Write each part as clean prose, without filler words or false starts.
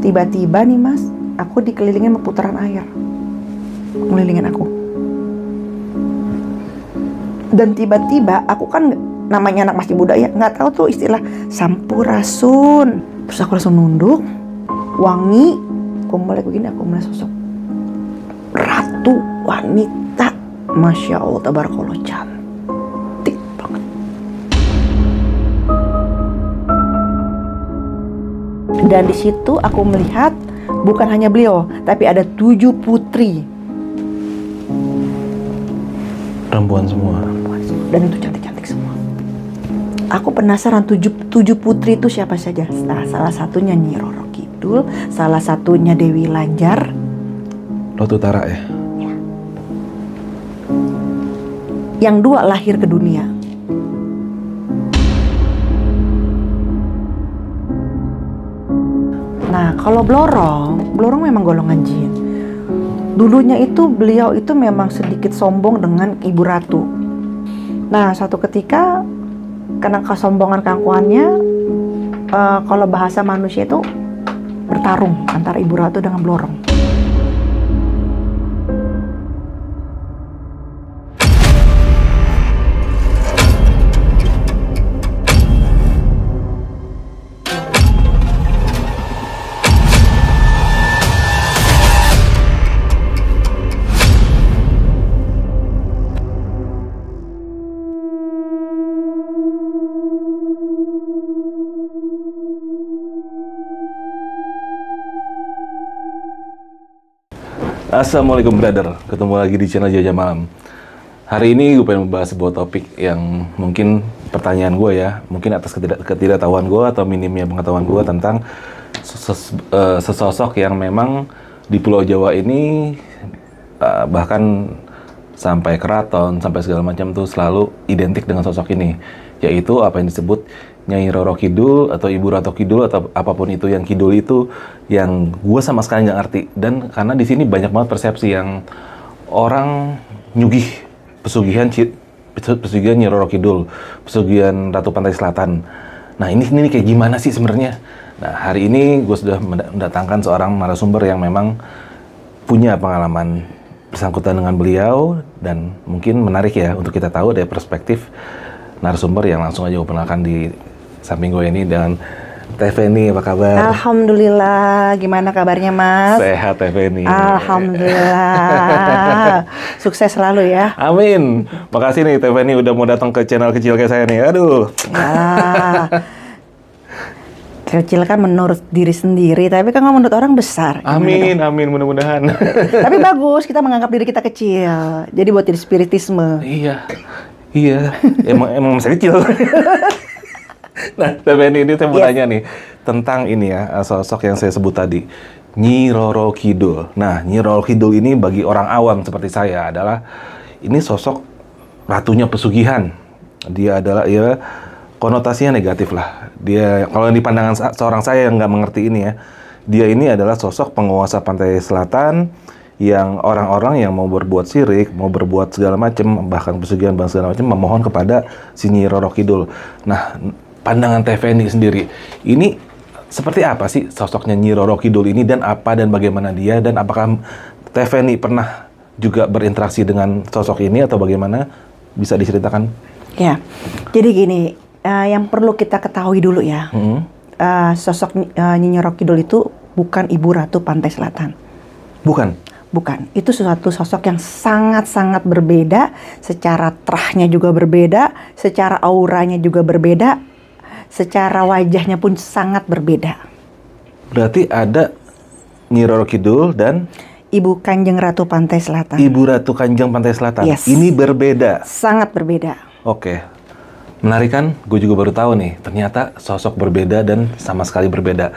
tiba-tiba nih Mas, aku dikelilingin sama putaran air, ngelilingin aku. Dan tiba-tiba aku kan namanya anak masih muda ya, nggak tahu tuh istilah sampurasun. Terus aku langsung nunduk, wangi, aku mulai begini, aku mulai sosok ratu wanita, masya Allah, tabarakallah, cantik banget. Dan di situ aku melihat bukan hanya beliau, tapi ada 7 putri. Perempuan semua. Dan itu cantik-cantik semua. Aku penasaran 7 putri itu siapa saja. Nah, salah satunya Nyi Roro Kidul, salah satunya Dewi Lanjar. Lot Utara ya? Ya. Yang 2 lahir ke dunia. Nah, kalau Blorong memang golongan jin. Dulunya itu beliau itu memang sedikit sombong dengan Ibu Ratu. Nah, suatu ketika karena kesombongan keangkuhannya, kalau bahasa manusia itu bertarung antara Ibu Ratu dengan Blorong. Assalamualaikum brother, ketemu lagi di channel Jajah Malam. Hari ini gue pengen membahas sebuah topik yang mungkin pertanyaan gue ya, mungkin atas ketidaktahuan gue atau minimnya pengetahuan gue tentang sesosok yang memang di Pulau Jawa ini bahkan sampai keraton, sampai segala macam tuh selalu identik dengan sosok ini, yaitu apa yang disebut Nyai Roro Kidul atau Ibu Ratu Kidul atau apapun itu yang Kidul itu, yang gue sama sekali nggak ngerti. Dan karena di sini banyak banget persepsi yang orang nyugih pesugihan Nyai Roro Kidul, pesugihan Ratu Pantai Selatan. Nah ini kayak gimana sih sebenarnya? Nah hari ini gue sudah mendatangkan seorang narasumber yang memang punya pengalaman bersangkutan dengan beliau, dan mungkin menarik ya untuk kita tahu dari perspektif narasumber yang langsung aja gue perkenalkan di samping gue ini dengan Teh Feni. Apa kabar? Alhamdulillah, gimana kabarnya Mas? Sehat Teh Feni. Alhamdulillah, sukses selalu ya. Amin. Makasih nih Teh Feni udah mau datang ke channel kecil kayak saya nih. Aduh. Ya, kecil kan menurut diri sendiri, tapi kan menurut orang besar. Amin, amin, mudah-mudahan. Tapi bagus, kita menganggap diri kita kecil. Jadi buat diri spiritisme. Iya, emang masih kecil. Nah, Teh Feni ini saya mau tanya nih tentang ini ya, sosok yang saya sebut tadi, Nyi Roro Kidul. Nah, Nyi Roro Kidul ini bagi orang awam seperti saya adalah ini sosok ratunya pesugihan. Dia adalah ya konotasinya negatif lah. Dia kalau di pandangan seorang saya yang nggak mengerti ini ya, dia ini adalah sosok penguasa Pantai Selatan yang orang-orang yang mau berbuat syirik, mau berbuat segala macam, bahkan pesugihan segala macam, memohon kepada si Nyi Roro Kidul. Nah, pandangan Teh Feni sendiri, ini seperti apa sih sosoknya Nyi Roro Kidul ini, dan apa dan bagaimana dia, dan apakah Teh Feni pernah juga berinteraksi dengan sosok ini atau bagaimana? Bisa diceritakan? Ya, jadi gini, yang perlu kita ketahui dulu ya, sosok Nyi Roro Kidul itu bukan Ibu Ratu Pantai Selatan. Bukan? Bukan, itu suatu sosok yang sangat-sangat berbeda, secara terahnya juga berbeda, secara auranya juga berbeda, secara wajahnya pun sangat berbeda. Berarti ada Nyi Roro Kidul dan Ibu Kanjeng Ratu Pantai Selatan. Ibu Ratu Kanjeng Pantai Selatan. Yes. Ini berbeda. Sangat berbeda. Oke. Menarik kan? Gue juga baru tahu nih, ternyata sosok berbeda dan sama sekali berbeda.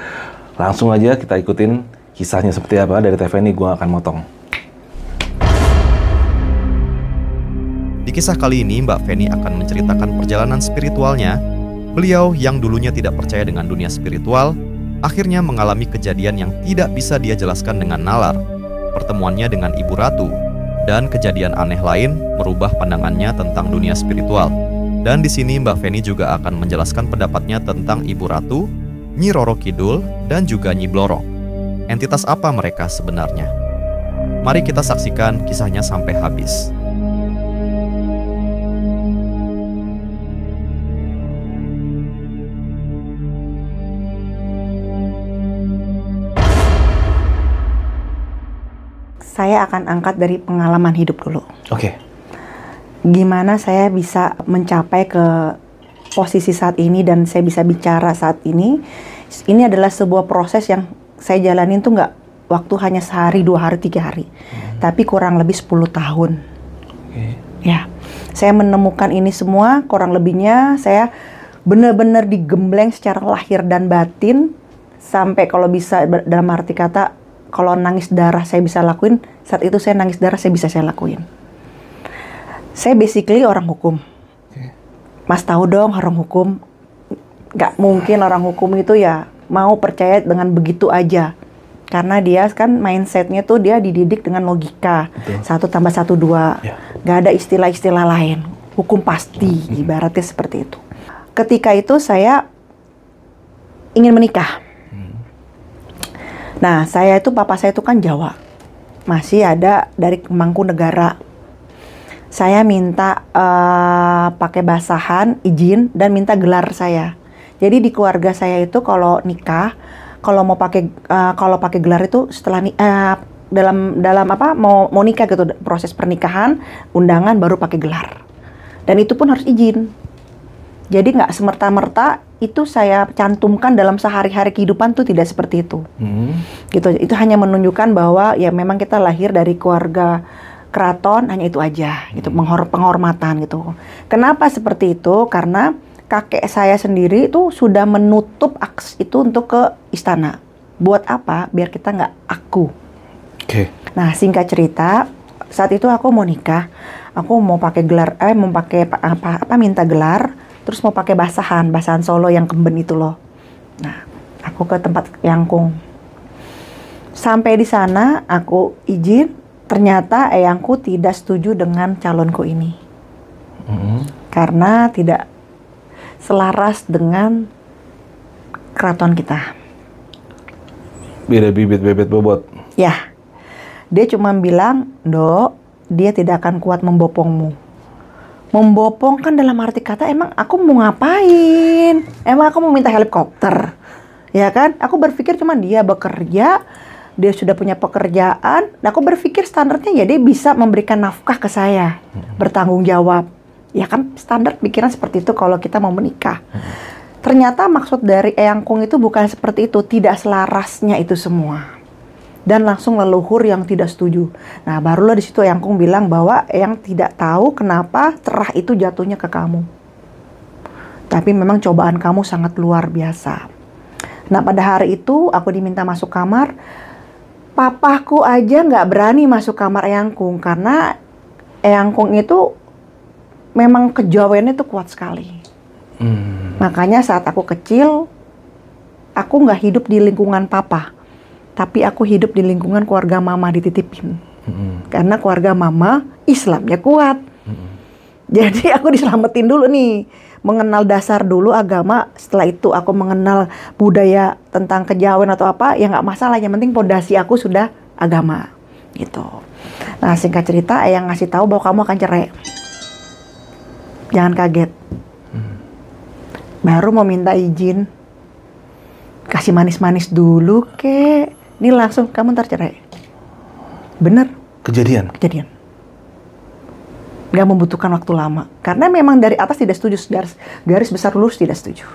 Langsung aja kita ikutin kisahnya seperti apa dari Teh Feni. Gue akan motong. Di kisah kali ini, Mbak Feni akan menceritakan perjalanan spiritualnya. Beliau yang dulunya tidak percaya dengan dunia spiritual, akhirnya mengalami kejadian yang tidak bisa dia jelaskan dengan nalar. Pertemuannya dengan Ibu Ratu, dan kejadian aneh lain merubah pandangannya tentang dunia spiritual. Dan di sini Mbak Feni juga akan menjelaskan pendapatnya tentang Ibu Ratu, Nyi Roro Kidul, dan juga Nyi Blorong. Entitas apa mereka sebenarnya? Mari kita saksikan kisahnya sampai habis. Saya akan angkat dari pengalaman hidup dulu. Oke. Gimana saya bisa mencapai ke posisi saat ini dan saya bisa bicara saat ini. Ini adalah sebuah proses yang saya jalanin tuh nggak waktu hanya sehari, 2 hari, 3 hari. Tapi kurang lebih 10 tahun. Oke. Ya, saya menemukan ini semua, kurang lebihnya saya benar-benar digembleng secara lahir dan batin. Sampai kalau bisa dalam arti kata, kalau nangis darah saya bisa lakuin, saat itu saya nangis darah saya lakuin. Saya basically orang hukum. Mas tahu dong orang hukum, nggak mungkin orang hukum itu ya mau percaya dengan begitu aja. Karena dia kan mindsetnya tuh dia dididik dengan logika. Betul. 1 tambah 1, 2. Ya. Nggak ada istilah-istilah lain. Hukum pasti, ibaratnya seperti itu. Ketika itu saya ingin menikah. Nah, papa saya itu kan Jawa. Masih ada dari Mangkunegaran. Saya minta pakai basahan, izin, dan minta gelar saya. Jadi di keluarga saya itu kalau nikah, kalau pakai gelar itu setelah dalam apa mau nikah gitu, proses pernikahan, undangan baru pakai gelar. Dan itu pun harus izin. Jadi nggak semerta-merta itu saya cantumkan dalam sehari-hari kehidupan tuh tidak seperti itu. Gitu. Itu hanya menunjukkan bahwa ya memang kita lahir dari keluarga keraton, hanya itu aja gitu, penghormatan gitu. Kenapa seperti itu? Karena kakek saya sendiri itu sudah menutup akses itu untuk ke istana. Buat apa? Biar kita nggak aku. Oke. Nah, singkat cerita, saat itu aku mau nikah, aku mau pakai gelar, mau pakai minta gelar. Terus mau pakai basahan Solo yang kemben itu loh. Nah, aku ke tempat Eyangkung. Sampai di sana, aku izin. Ternyata Eyangku tidak setuju dengan calonku ini. Karena tidak selaras dengan keraton kita. Beda bibit bebet bobot. Ya, dia cuma bilang, Dok, dia tidak akan kuat membopongmu. Membopong kan dalam arti kata emang aku mau ngapain? Emang aku mau minta helikopter? Ya kan? Aku berpikir cuma dia bekerja, dia sudah punya pekerjaan. Aku berpikir standarnya ya dia bisa memberikan nafkah ke saya, bertanggung jawab. Ya kan standar pikiran seperti itu kalau kita mau menikah. Ternyata maksud dari Eyangkung itu bukan seperti itu, tidak selarasnya itu semua. Dan langsung leluhur yang tidak setuju. Nah, barulah di situ Eyangkung bilang bahwa Eyang tidak tahu kenapa cerah itu jatuhnya ke kamu. Tapi memang cobaan kamu sangat luar biasa. Nah, pada hari itu aku diminta masuk kamar. Papaku aja nggak berani masuk kamar Eyangkung karena Eyangkung itu memang kejawennya itu kuat sekali. Makanya saat aku kecil, aku nggak hidup di lingkungan papa. Tapi aku hidup di lingkungan keluarga mama dititipin. Karena keluarga mama Islamnya kuat. Jadi aku diselamatin dulu nih. Mengenal dasar dulu agama. Setelah itu aku mengenal budaya tentang kejawen atau apa. Ya nggak masalah. Yang penting pondasi aku sudah agama. Gitu. Nah, singkat cerita Eyang ngasih tahu bahwa kamu akan cerai. Jangan kaget. Baru mau minta izin. Kasih manis-manis dulu kek. Ini langsung kamu ntar cerai. Bener. Kejadian. Gak membutuhkan waktu lama. Karena memang dari atas tidak setuju. Garis besar lurus tidak setuju.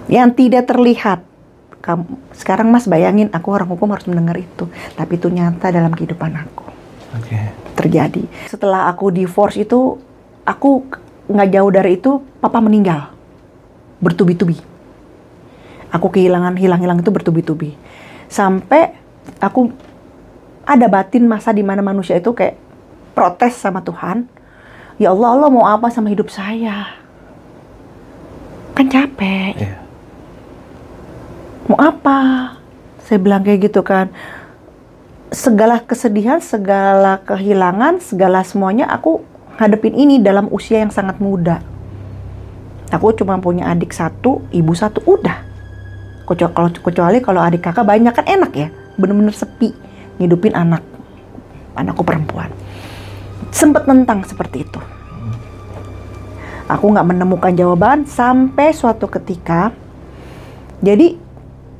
Yang tidak terlihat. Sekarang Mas bayangin aku orang hukum harus mendengar itu. Tapi itu nyata dalam kehidupan aku. Terjadi. Setelah aku divorce itu, aku gak jauh dari itu, papa meninggal. Bertubi-tubi. Aku hilang itu bertubi-tubi. Sampai aku ada batin masa di mana manusia itu kayak protes sama Tuhan. Ya Allah, Allah mau apa sama hidup saya? Kan capek. Mau apa? Saya bilang kayak gitu kan. Segala kesedihan, segala kehilangan, segala semuanya aku hadapin ini dalam usia yang sangat muda. Aku cuma punya adik 1, ibu 1, udah. Kecuali kalau adik kakak banyak kan enak ya, bener-bener sepi ngidupin anakku perempuan. Sempet nentang seperti itu. Aku nggak menemukan jawaban sampai suatu ketika, jadi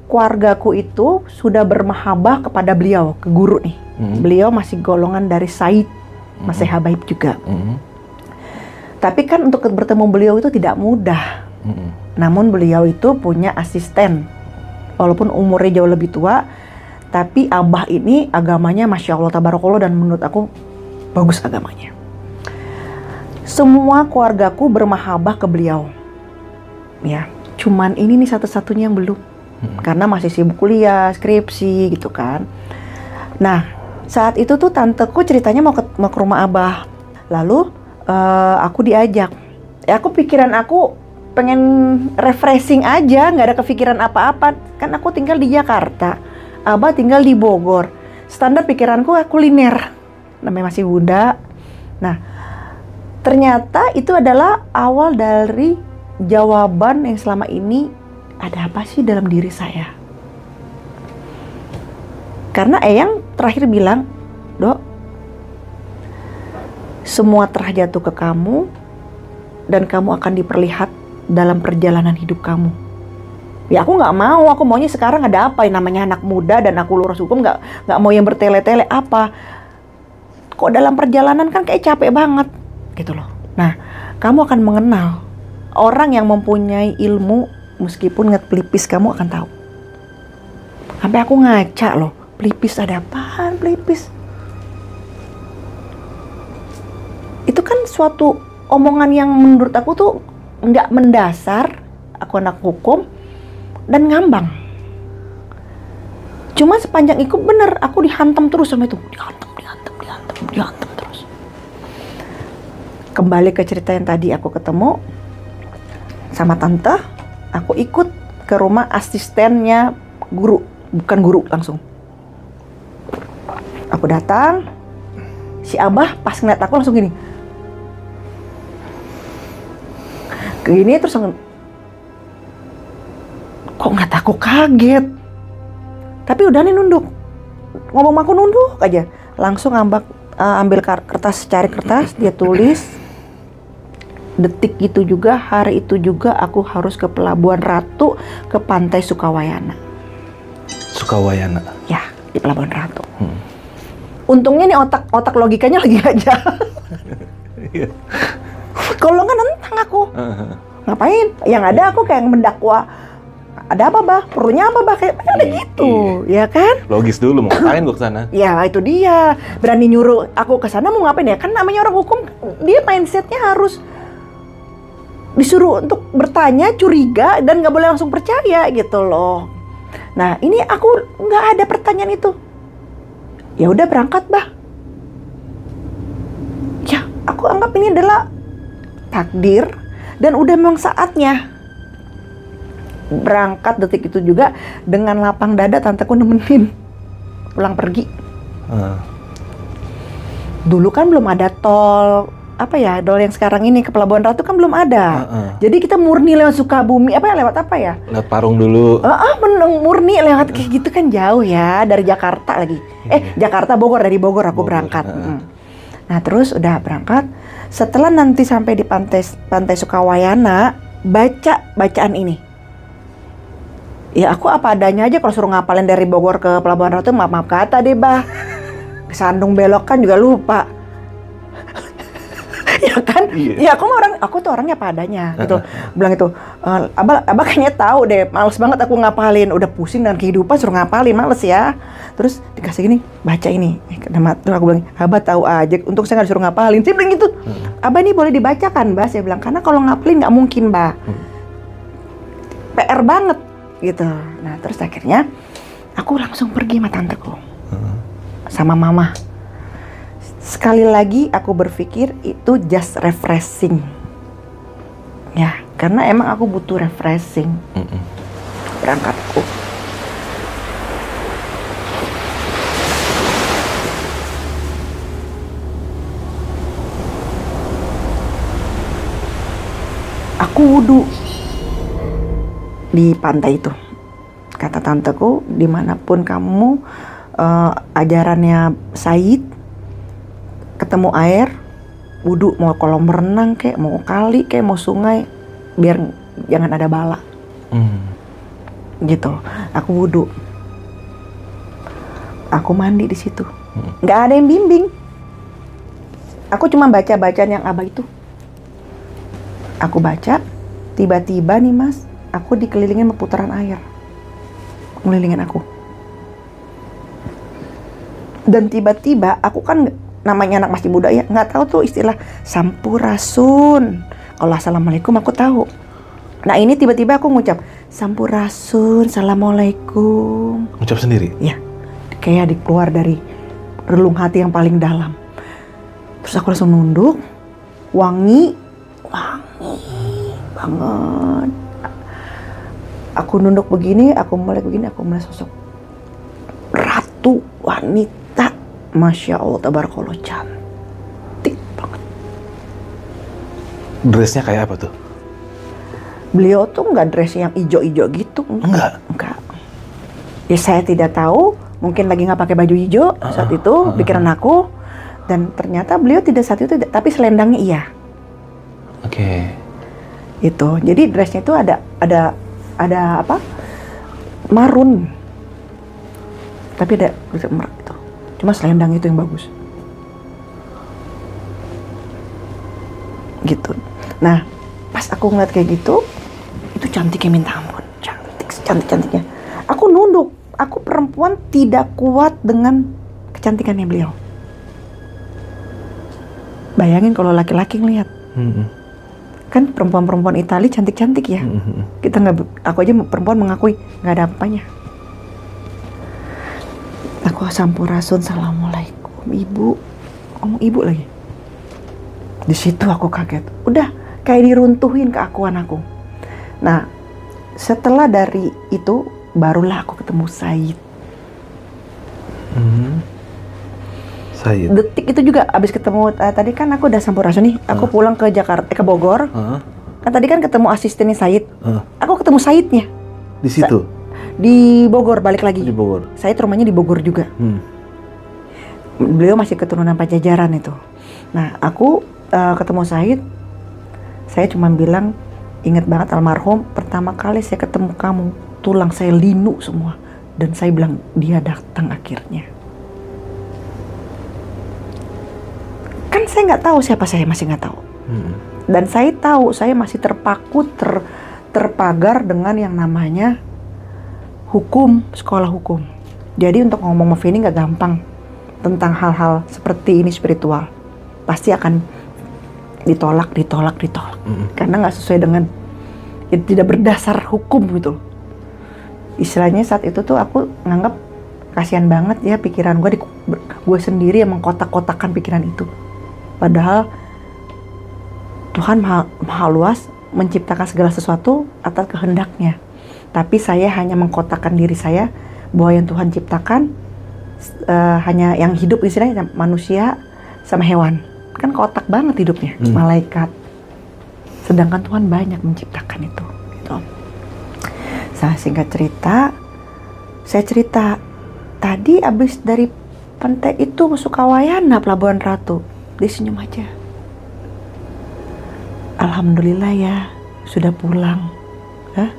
keluargaku itu sudah bermahabah kepada beliau, ke guru nih. Beliau masih golongan dari Said, masih habaib juga. Tapi kan untuk bertemu beliau itu tidak mudah. Namun beliau itu punya asisten, walaupun umurnya jauh lebih tua, tapi abah ini agamanya Masya Allah Tabarakallah, dan menurut aku bagus agamanya. Semua keluargaku bermahabah ke beliau. Ya, cuman ini nih satu-satunya yang belum. Karena masih sibuk kuliah, skripsi gitu kan. Nah, saat itu tuh tanteku ceritanya mau ke rumah abah. Lalu aku diajak. Ya pikiran aku pengen refreshing aja, nggak ada kepikiran apa-apa. Kan aku tinggal di Jakarta, abah tinggal di Bogor. Standar pikiranku kuliner. Namanya masih muda. Nah, ternyata itu adalah awal dari jawaban yang selama ini ada apa sih dalam diri saya. Karena Eyang terakhir bilang, Dok, semua telah jatuh ke kamu dan kamu akan diperlihat dalam perjalanan hidup kamu. Ya aku nggak mau, aku maunya sekarang ada apa yang namanya anak muda dan aku lurus hukum, nggak mau yang bertele-tele apa. Kok dalam perjalanan kan kayak capek banget gitu loh. Nah, kamu akan mengenal orang yang mempunyai ilmu, meskipun nggak pelipis kamu akan tahu. Sampai aku ngaca loh, pelipis ada apaan pelipis? Itu kan suatu omongan yang menurut aku tuh nggak mendasar. Aku anak hukum dan ngambang. Cuma sepanjang itu bener, aku dihantam terus sama itu, dihantam terus. Kembali ke cerita yang tadi, aku ketemu sama tante, aku ikut ke rumah asistennya guru, bukan guru langsung. Aku datang, si abah pas ngeliat aku langsung gini. Terus kok ngeliat aku kaget. Tapi udah nih nunduk. Ngomong aku nunduk aja. Langsung ambil kertas, cari kertas, dia tulis. Detik itu juga, hari itu juga aku harus ke Pelabuhan Ratu, ke Pantai Sukawayana. Sukawayana? Ya, di Pelabuhan Ratu. Untungnya nih otak logikanya lagi aja. Kalau nggak nentang aku. Ngapain? Yang ada aku kayak mendakwa. Ada apa, Bah? Perlunya apa, Bah? Kayak ada gitu, ya kan? Logis dulu, mau ngapain gua kesana? Ya, itu dia. Berani nyuruh aku kesana mau ngapain ya? Kan namanya orang hukum, dia mindsetnya harus disuruh untuk bertanya, curiga, dan nggak boleh langsung percaya gitu loh. Nah, ini aku nggak ada pertanyaan itu. Ya udah berangkat, Bah. Ya, aku anggap ini adalah takdir dan udah memang saatnya. Berangkat detik itu juga dengan lapang dada, tanteku nemenin pulang pergi. Dulu kan belum ada tol, tol yang sekarang ini ke Pelabuhan Ratu kan belum ada. Jadi kita murni lewat Sukabumi, lewat apa ya? Lewat Parung dulu. Murni lewat kayak gitu kan jauh ya, dari Jakarta lagi. Jakarta Bogor, dari Bogor aku berangkat. Nah terus udah berangkat, setelah nanti sampai di pantai Sukawayana, bacaan ini. Ya aku apa adanya aja, kalau suruh ngapalin dari Bogor ke Pelabuhan Ratu, maaf kata deh, Bah. Sandung belok kan juga lupa. Ya kan? Ya aku tuh orangnya apa adanya gitu. Bilang itu, abah kayaknya tahu deh, males banget aku ngapalin, udah pusing dengan kehidupan suruh ngapalin, males ya. Terus dikasih gini, baca ini. Terus aku bilang, abah tahu aja, untuk saya nggak disuruh ngapalin. Saya bilang gitu, abah ini boleh dibacakan, Bah. Saya bilang, karena kalau ngapalin nggak mungkin, Bah. PR banget gitu. Nah terus akhirnya aku langsung pergi sama tanteku, sama mama. Sekali lagi aku berpikir itu just refreshing. Ya, karena emang aku butuh refreshing. Berangkatku. Aku wudhu di pantai itu. Kata tanteku, dimanapun kamu ajarannya Said, ketemu air, wudhu, mau kolam renang kayak, mau kali kayak, mau sungai, biar jangan ada bala. Gitu. Aku wudhu, aku mandi di situ. Nggak ada yang bimbing. Aku cuma baca bacaan yang Abah itu. Aku baca, tiba-tiba nih Mas, aku dikelilingin sama putaran air, ngelilingin aku. Dan tiba-tiba aku kan namanya anak masih muda ya, nggak tahu tuh istilah sampurasun. Kalau assalamualaikum aku tahu. Nah ini tiba-tiba aku ngucap sampurasun, assalamualaikum. Ngucap sendiri? Ya, kayak dikeluar dari relung hati yang paling dalam. Terus aku langsung nunduk, wangi banget. Aku nunduk begini, aku melek begini, aku melihat sosok ratu wanita, masya Allah, tabarakallah, cantik banget. Dressnya kayak apa tuh? Beliau tuh nggak dress yang ijo-ijo gitu, enggak. Ya saya tidak tahu, mungkin lagi nggak pakai baju hijau saat itu, pikiran aku. Dan ternyata beliau tidak saat itu, tapi selendangnya iya. Oke. Itu, jadi dressnya itu ada apa? Marun. Tapi ada merah itu. Cuma selendang itu yang bagus. Gitu. Nah, pas aku ngeliat kayak gitu, itu cantiknya minta ampun. Cantik-cantiknya. Aku nunduk. Aku perempuan tidak kuat dengan kecantikannya beliau. Bayangin kalau laki-laki ngeliat. Kan perempuan-perempuan Itali cantik-cantik ya. Kita nggak, aku aja perempuan mengakui nggak ada apanya. Aku sampurasun, assalamualaikum, ibu, ngomong ibu lagi. Di situ aku kaget. Udah kayak diruntuhin keakuan aku. Nah, setelah dari itu barulah aku ketemu Said. Said. Detik itu juga abis ketemu tadi kan aku udah sampurasun nih. Aku pulang ke Jakarta, ke Bogor. Kan tadi kan ketemu asistennya Said. Aku ketemu Saidnya. Di situ? Di Bogor, balik lagi. Di Bogor. Said rumahnya di Bogor juga. Beliau masih keturunan Pajajaran itu. Nah, aku ketemu Said. Saya cuma bilang, ingat banget almarhum, pertama kali saya ketemu kamu, tulang saya linu semua. Dan saya bilang, dia datang akhirnya. Kan saya nggak tahu siapa saya, masih nggak tahu. Dan saya tahu saya masih terpaku, terpagar dengan yang namanya hukum, sekolah hukum. Jadi untuk ngomong sama Feni nggak gampang tentang hal-hal seperti ini spiritual. Pasti akan ditolak. Karena nggak sesuai dengan, ya, tidak berdasar hukum gitu. Istilahnya saat itu tuh aku nganggap kasihan banget ya pikiran gue sendiri yang mengkotak-kotakan pikiran itu. Padahal Tuhan maha luas, menciptakan segala sesuatu atas kehendaknya. Tapi saya hanya mengkotakkan diri saya bahwa yang Tuhan ciptakan hanya yang hidup istilahnya manusia sama hewan. Kan kotak banget hidupnya, malaikat. Sedangkan Tuhan banyak menciptakan itu. Gitu. Singkat cerita, saya cerita tadi abis dari pantai itu masuk Kawayana, Pelabuhan Ratu. Dia senyum aja. Alhamdulillah ya, sudah pulang. Hah?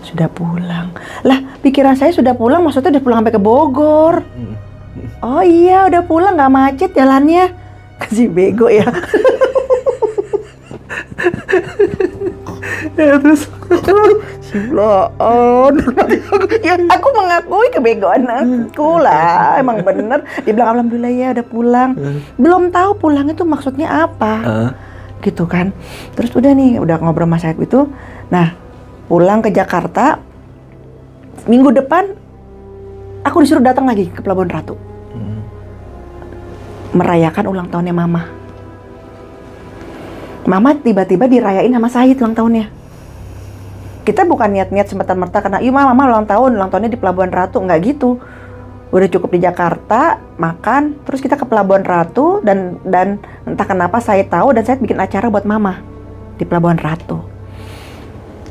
Sudah pulang. Lah, pikiran saya sudah pulang, maksudnya udah pulang sampai ke Bogor. Oh iya, udah pulang, nggak macet jalannya. Kasih bego ya. Ya terus ya, aku mengakui kebegoan aku lah, emang bener. Dia bilang alhamdulillah ya udah pulang. Belum tahu pulang itu maksudnya apa, gitu kan. Terus udah nih, udah ngobrol sama saya itu. Nah, pulang ke Jakarta, minggu depan aku disuruh datang lagi ke Pelabuhan Ratu, merayakan ulang tahunnya Mama. Mama tiba-tiba dirayain sama Said ulang tahunnya. Kita bukan niat-niat semata-merta karena iya Mama ulang tahunnya di Pelabuhan Ratu, nggak gitu. Udah cukup di Jakarta, makan, terus kita ke Pelabuhan Ratu dan entah kenapa saya tahu dan saya bikin acara buat Mama di Pelabuhan Ratu.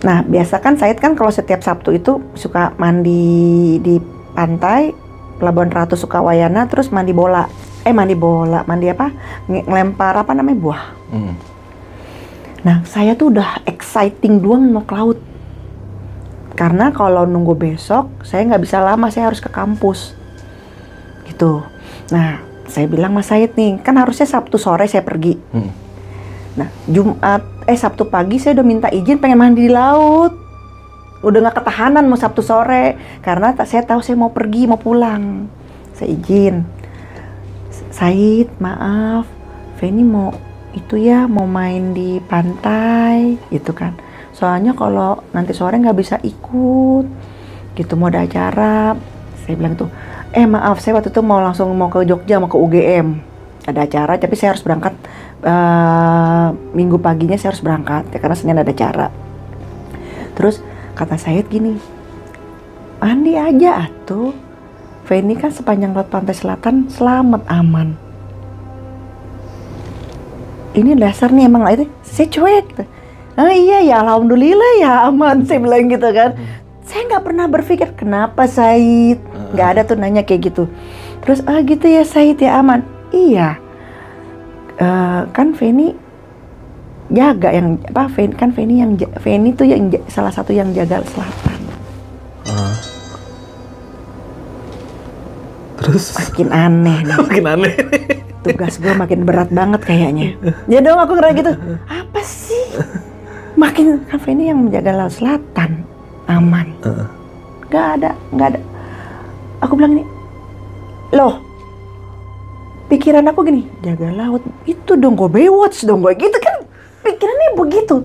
Nah, biasa kan Said kan kalau setiap Sabtu itu suka mandi di pantai Pelabuhan Ratu Sukawayana, terus mandi bola. Mandi apa? Ngelempar apa namanya, buah. Nah, saya tuh udah exciting doang mau ke laut. Karena kalau nunggu besok, saya nggak bisa lama, saya harus ke kampus. Gitu. Nah, saya bilang Mas Said nih, kan harusnya Sabtu sore saya pergi. Nah, Sabtu pagi saya udah minta izin pengen mandi di laut. Udah nggak ketahanan mau Sabtu sore. Karena saya tahu saya mau pergi, mau pulang. Saya izin. Said, maaf, Feni mau mau main di pantai, gitu kan. Soalnya kalau nanti sore nggak bisa ikut, gitu, mau ada acara. Saya bilang tuh, maaf, saya waktu itu mau ke Jogja, mau ke UGM. Ada acara, tapi saya harus berangkat, minggu paginya saya harus berangkat, ya, karena Senin ada acara. Terus kata Said gini, mandi aja atuh. Feni kan sepanjang laut pantai selatan selamat, aman. Ini dasar nih emang itu, saya cuek. Oh iya ya, alhamdulillah ya aman, saya bilang gitu kan. Saya nggak pernah berpikir kenapa Said, nggak ada tuh nanya kayak gitu. Terus gitu ya Said ya aman. Iya, kan Feni jaga yang apa? Feni tuh yang salah satu yang jaga selatan. Terus makin aneh nih. Makin aneh. Tugas gue makin berat banget kayaknya. Ya dong, aku ngerasa gitu. Apa sih? Makin kan Feni yang menjaga laut selatan aman. Gak ada. Aku bilang ini, loh, pikiran aku gini, jaga laut itu dong gue Baywatch dong gue gitu kan, pikirannya begitu.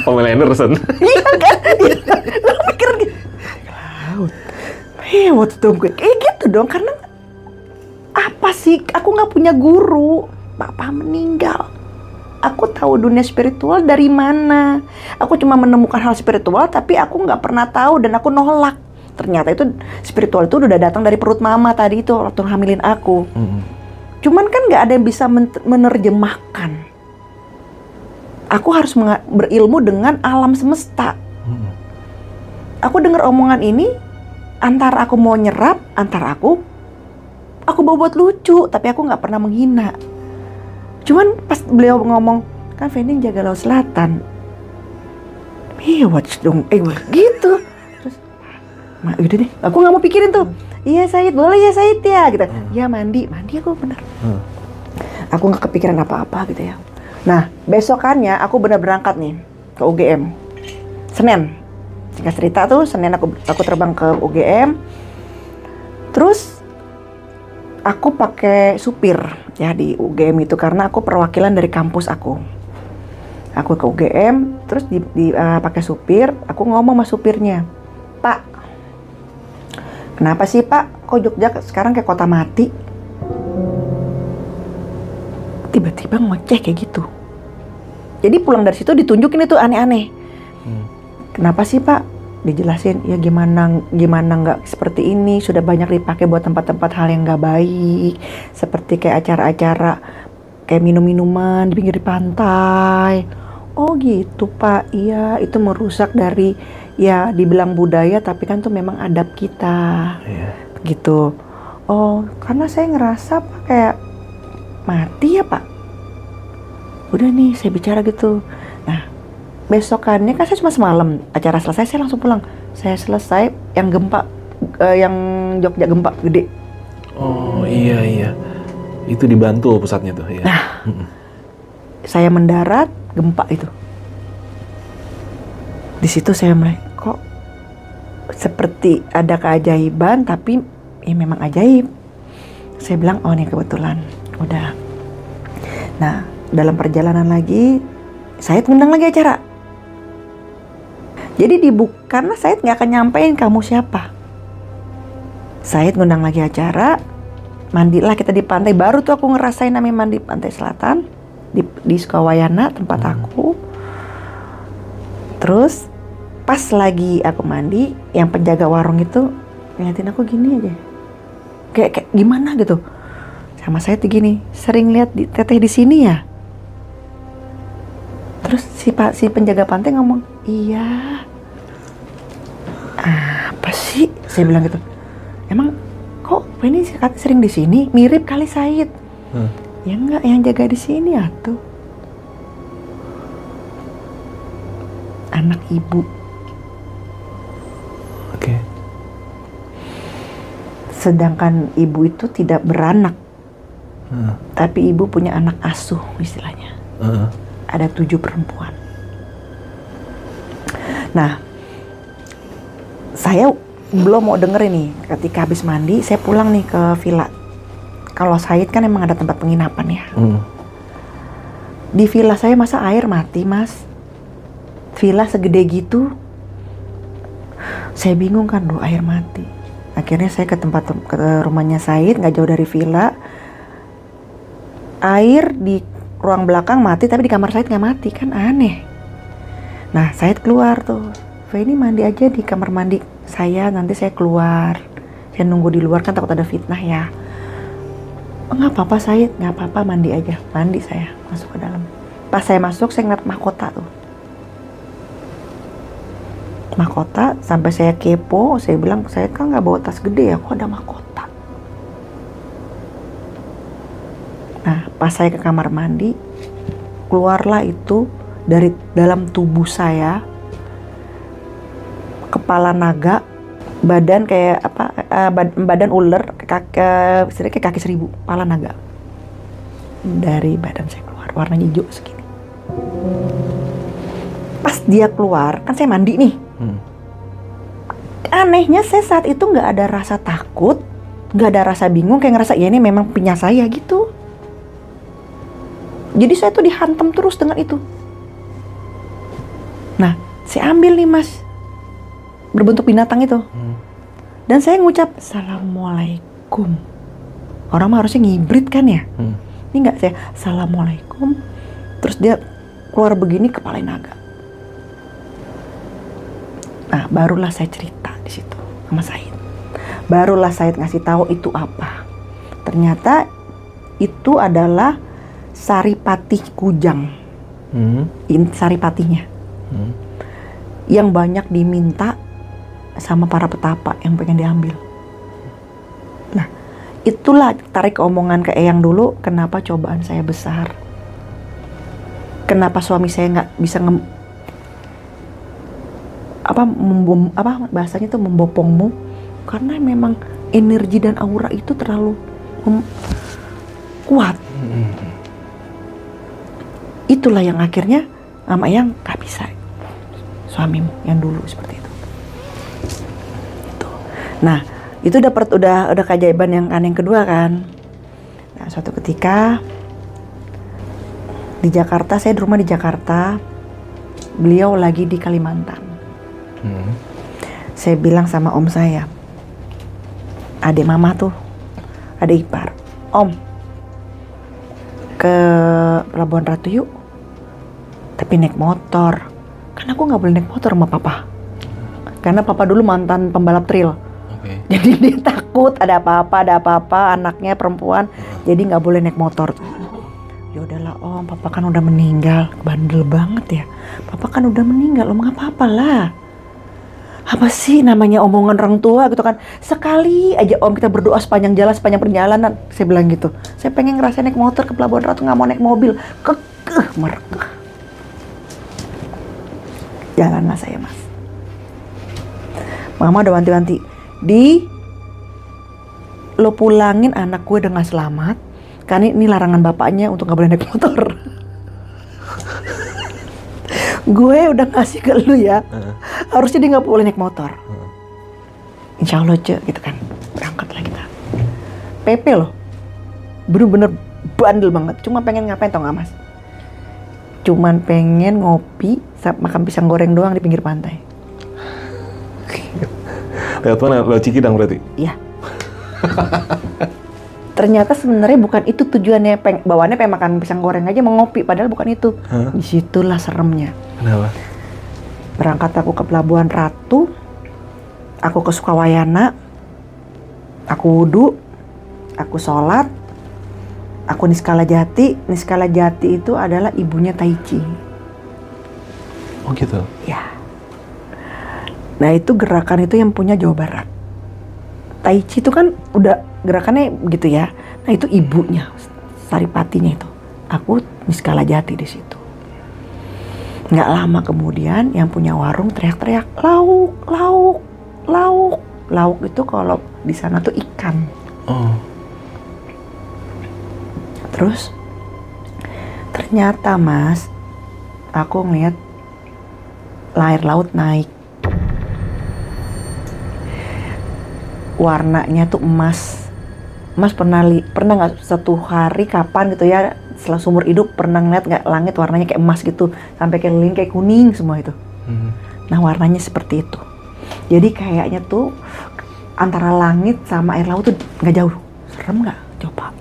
Pamela Anderson. Iya kan? Lo pikiran gitu, laut, Baywatch dong gue, kayak gitu dong. Karena apa sih? Aku nggak punya guru, papa meninggal. Aku tahu dunia spiritual dari mana? Aku cuma menemukan hal spiritual, tapi aku nggak pernah tahu dan aku nolak. Ternyata itu spiritual itu udah datang dari perut mama tadi itu waktu hamilin aku. Cuman kan nggak ada yang bisa menerjemahkan. Aku harus berilmu dengan alam semesta. Aku dengar omongan ini, antara aku mau nyerap, antara aku bawa buat lucu, tapi aku nggak pernah menghina. Cuman pas beliau ngomong, kan Feni jaga laut selatan, Baywatch dong, gitu. Terus, udah deh, aku nggak mau pikirin tuh. Iya Said, boleh ya Said ya, gitu. Ya mandi aku bener. Aku nggak kepikiran apa-apa gitu ya. Nah, besokannya aku bener berangkat nih ke UGM. Senin, singkat cerita tuh Senin aku terbang ke UGM. Terus aku pakai supir ya di UGM itu karena aku perwakilan dari kampus aku. Aku ke UGM, terus pakai supir. Aku ngomong sama supirnya, Pak, kenapa sih Pak? Kok Jogja sekarang kayak kota mati? Tiba-tiba ngoceh kayak gitu. Jadi pulang dari situ ditunjukin itu aneh-aneh. Kenapa sih Pak? Dijelasin, ya gimana nggak seperti ini, sudah banyak dipakai buat tempat-tempat hal yang nggak baik, seperti kayak acara-acara kayak minum-minuman di pinggir pantai. Oh gitu Pak, iya itu merusak dari, ya dibilang budaya tapi kan tuh memang adab kita, gitu. Oh, karena saya ngerasa Pak kayak mati ya Pak. Udah nih saya bicara gitu. Nah, besokannya kan saya cuma semalam acara selesai, saya langsung pulang. Saya selesai yang gempa, yang Jogja gempa gede. Oh iya, itu di Bantul pusatnya tuh. Ya. Nah, saya mendarat gempa itu. Di situ saya mulai kok seperti ada keajaiban, tapi ya memang ajaib. Saya bilang oh ini kebetulan, udah. Nah, dalam perjalanan lagi, saya ngundang lagi acara. Jadi karena Said nggak akan nyampein kamu siapa. Said ngundang lagi acara, mandilah kita di pantai. Baru tuh aku ngerasain namanya mandi pantai selatan di Sukawayana tempat aku. Terus pas lagi aku mandi, yang penjaga warung itu ngeliatin aku gini aja, kayak gimana gitu. Sama Said gini, sering lihat teteh di sini ya. Terus si penjaga pantai ngomong, iya. Apa sih? Saya bilang gitu. Emang kok Penny sering di sini? Mirip kali Said. Ya enggak, yang jaga di sini atuh. Anak ibu. Oke. Sedangkan ibu itu tidak beranak. Tapi ibu punya anak asuh istilahnya. Ada 7 perempuan. Nah, saya belum mau denger ini. Ketika habis mandi, saya pulang nih ke villa. Kalau Said kan emang ada tempat penginapan ya. Di villa saya masa air mati, Mas. Villa segede gitu. Saya bingung kan, air mati. Akhirnya saya ke rumahnya Said, nggak jauh dari villa. Air di ruang belakang mati, tapi di kamar Said nggak mati, kan aneh. Nah, Said keluar tuh. Ini mandi aja di kamar mandi saya, nanti saya keluar. Saya nunggu di luar kan takut ada fitnah ya. Nggak apa-apa Said, nggak apa-apa, mandi aja. Mandi saya, masuk ke dalam. Pas saya masuk, saya ngeliat mahkota tuh. Mahkota, sampai saya kepo, saya bilang, saya kan nggak bawa tas gede ya, kok ada mahkota. Nah, pas saya ke kamar mandi, keluarlah itu dari dalam tubuh saya, kepala naga, badan kayak apa? Badan ular, kayak kaki 1000, kepala naga. Dari badan saya keluar, warnanya hijau segini. Pas dia keluar, kan saya mandi nih. Anehnya saya saat itu nggak ada rasa takut, nggak ada rasa bingung, kayak ngerasa ya ini memang punya saya gitu. Jadi saya tuh dihantam terus dengan itu. Nah, saya ambil nih Mas, berbentuk binatang itu. Dan saya ngucap, Assalamualaikum. Orang mah harusnya ngibrit kan ya. Ini enggak, saya Assalamualaikum. Terus dia keluar begini, kepala naga. Nah, barulah saya cerita di situ sama Said. Barulah Said ngasih tahu itu apa. Ternyata itu adalah Saripati Kujang. Saripatinya. Yang banyak diminta sama para petapa yang pengen diambil. Nah, itulah tarik omongan ke Eyang dulu, kenapa cobaan saya besar. Kenapa suami saya nggak bisa bahasanya tuh membopongmu, karena memang energi dan aura itu terlalu kuat. Itulah yang akhirnya sama Eyang gak bisa, suamimu yang dulu seperti itu. Nah, itu udah keajaiban yang kedua kan. Nah, suatu ketika di Jakarta, saya di rumah di Jakarta, beliau lagi di Kalimantan. Saya bilang sama om saya, adik mama tuh, adik ipar, om ke Pelabuhan Ratu yuk, tapi naik motor. Karena aku nggak boleh naik motor sama papa, karena papa dulu mantan pembalap trail. Jadi dia takut ada apa-apa anaknya perempuan, jadi nggak boleh naik motor. Ya udahlah om, papa kan udah meninggal, bandel banget ya. Papa kan udah meninggal, om nggak apa-apa lah. Apa sih namanya omongan orang tua gitu kan. Sekali aja om kita berdoa sepanjang sepanjang perjalanan. Saya bilang gitu, saya pengen ngerasain naik motor ke Pelabuhan Ratu, nggak mau naik mobil. Kekeh merekeh. Jalanlah saya mas. Mama udah wanti-wanti, lo pulangin anak gue dengan selamat, karena ini larangan bapaknya untuk nggak boleh naik motor. Gue udah ngasih ke lu ya, harusnya dia nggak boleh naik motor. Insya Allah Ce, gitu kan, berangkatlah kita. PP loh, bener-bener bandel banget. Cuma pengen ngapain tau nggak mas? Cuman pengen ngopi, makan pisang goreng doang di pinggir pantai. Lewat mana? Lewat Cikidang berarti? Iya. Ternyata sebenarnya bukan itu tujuannya, bawaannya pengen makan pisang goreng aja, mau ngopi, padahal bukan itu. Disitulah seremnya. Kenapa? Berangkat aku ke Pelabuhan Ratu, aku ke Sukawayana, aku wudhu, aku sholat, aku Niskala Jati. Niskala Jati itu adalah ibunya Tai Chi. Oh gitu. Ya. Nah itu gerakan itu yang punya Jawa Barat. Tai Chi itu kan udah gerakannya gitu ya. Nah itu ibunya, Saripatinya itu. Aku Niskala Jati di situ. Nggak lama kemudian yang punya warung teriak-teriak, lauk, lauk, lauk. Lauk itu kalau di sana tuh ikan. Oh. Terus ternyata Mas, aku ngeliat air laut naik. Warnanya tuh emas. Mas pernah nggak satu hari kapan gitu ya setelah seumur hidup pernah ngeliat nggak langit warnanya kayak emas gitu sampai keliling kayak kuning semua itu. Nah warnanya seperti itu. Jadi kayaknya tuh antara langit sama air laut tuh nggak jauh. Serem nggak? Coba.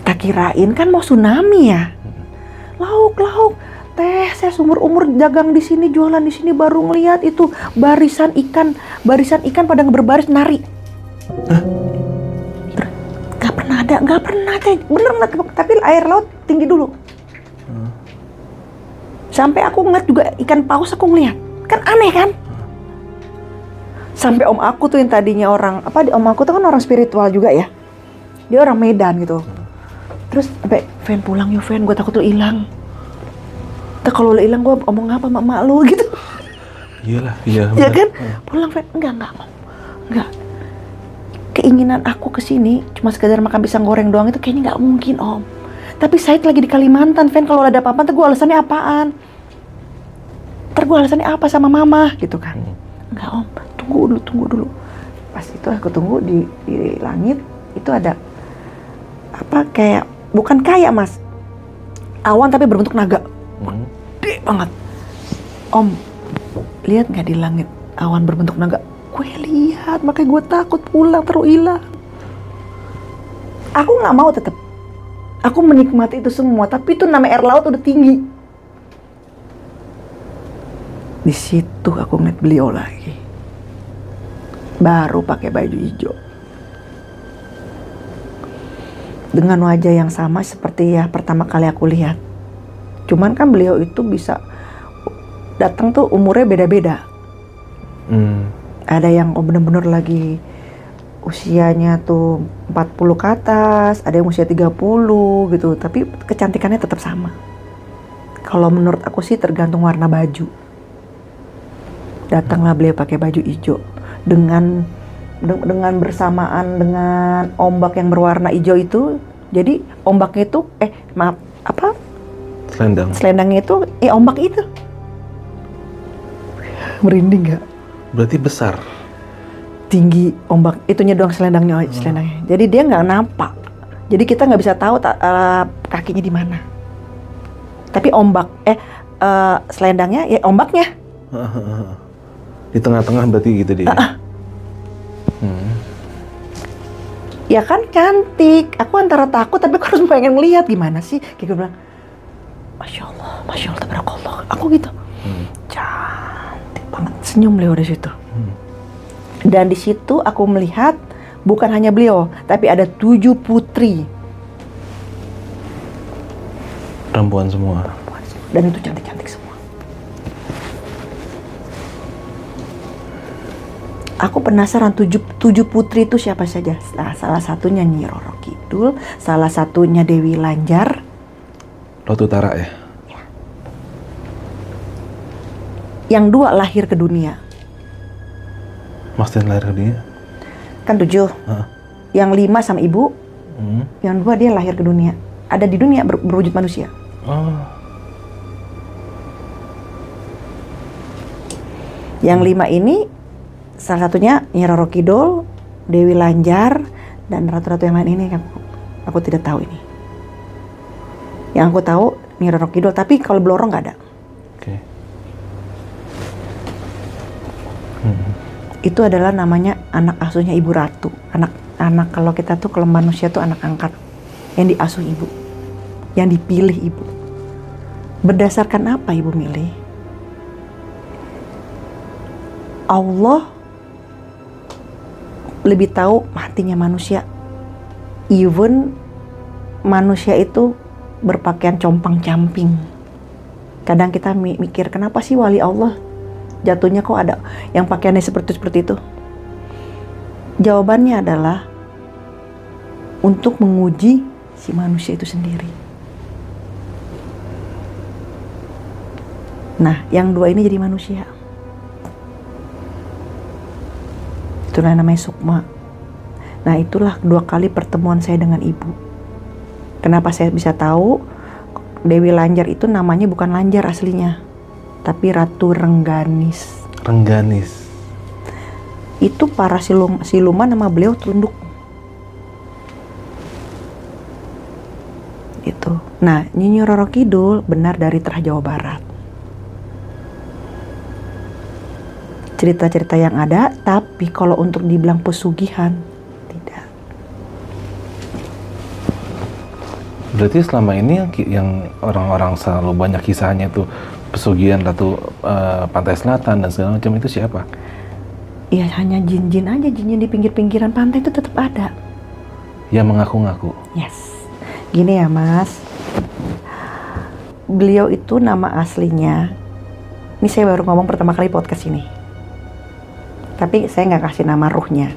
Tak kirain kan mau tsunami ya. Lauk. Teh, saya seumur umur dagang di sini, jualan di sini baru ngeliat itu barisan ikan pada berbaris nari. Hah? Nggak pernah teh, bener nggak? Tapi air laut tinggi dulu. Sampai aku ngeliat juga ikan paus aku ngeliat, kan aneh kan? Sampai om aku tuh yang tadinya om aku tuh kan orang spiritual juga ya, dia orang Medan gitu. Terus sampai Fen pulang yuk Fen, gue takut lu hilang. Ntar kalau lu hilang gue omong apa sama emak lu gitu. Iyalah, iya. Ya kan? Pulang Fen, enggak. Keinginan aku kesini cuma sekedar makan pisang goreng doang itu kayaknya nggak mungkin om. Tapi Said lagi di Kalimantan, Fen, kalau ada apa-apa ntar gue alasannya apaan? Ntar gue alasannya apa sama mama gitu kan? Enggak om, tunggu dulu. Pas itu aku tunggu di langit itu ada apa kayak bukan kayak Mas, awan tapi berbentuk naga, gede banget. Om, lihat nggak di langit awan berbentuk naga? Gue lihat, makanya gue takut pulang terus hilang. Aku nggak mau tetap. Aku menikmati itu semua, tapi itu nama air laut udah tinggi. Di situ aku ngeliat beliau lagi. Baru pakai baju hijau. Dengan wajah yang sama seperti ya pertama kali aku lihat. Cuman kan beliau itu bisa datang tuh umurnya beda-beda. Ada yang bener-bener lagi usianya tuh 40 ke atas, ada yang usia 30 gitu, tapi kecantikannya tetap sama. Kalau menurut aku sih tergantung warna baju. Datanglah beliau pakai baju hijau dengan bersamaan dengan ombak yang berwarna hijau itu. Jadi ombaknya itu selendangnya itu ombak itu. Merinding gak? Berarti besar. Tinggi ombak itunya doang selendangnya. Jadi dia nggak nampak. Jadi kita nggak bisa tahu kakinya di mana. Tapi selendangnya ya ombaknya. Di tengah-tengah berarti gitu dia. Ya kan cantik. Aku antara takut tapi aku harus pengen ngeliat gimana sih. Kayak gue bilang, Masya Allah, tabarakallah. Aku gitu. Cantik banget. Senyum beliau di situ. Dan di situ aku melihat bukan hanya beliau, tapi ada 7 putri. Perempuan semua. Dan itu cantik-cantik semua. Aku penasaran 7 putri itu siapa saja. Nah, salah satunya Nyi Roro Kidul, salah satunya Dewi Lanjar. Laut Utara ya? Yang 2 lahir ke dunia. Maksudnya lahir ke dunia? Kan 7. Yang 5 sama ibu. Yang 2 dia lahir ke dunia. Ada di dunia berwujud manusia. Yang 5 ini salah satunya Nyi Roro Kidul, Dewi Lanjar, dan ratu-ratu yang lain ini aku tidak tahu ini. Yang aku tahu Nyi Roro Kidul, tapi kalau Blorong nggak ada. Itu adalah namanya anak asuhnya Ibu Ratu. Anak kalau kita tuh kalau manusia tuh anak angkat yang diasuh ibu, yang dipilih ibu. Berdasarkan apa ibu milih? Allah lebih tahu hatinya manusia. Even manusia itu berpakaian compang-camping Kadang kita mikir, kenapa sih wali Allah jatuhnya kok ada yang pakaiannya seperti itu? Jawabannya adalah untuk menguji si manusia itu sendiri. Nah, yang dua ini jadi manusia. Itulah namanya sukma. Nah, itulah 2 kali pertemuan saya dengan ibu. Kenapa saya bisa tahu Dewi Lanjar itu namanya bukan Lanjar aslinya, tapi Ratu Rengganis. Rengganis. Itu para siluman nama beliau tunduk. Itu. Nah, Nyi Roro Kidul benar dari Terah Jawa Barat. Cerita-cerita yang ada, tapi kalau untuk dibilang pesugihan, tidak. Berarti selama ini yang orang-orang selalu banyak kisahnya tuh pesugihan Ratu Pantai Selatan dan segala macam itu siapa? Ya hanya jin-jin aja, jin-jin di pinggir-pinggiran pantai itu tetap ada. Yang mengaku-ngaku. Yes. Gini ya Mas, beliau itu nama aslinya, ini saya baru ngomong pertama kali podcast ini, tapi saya nggak kasih nama ruhnya.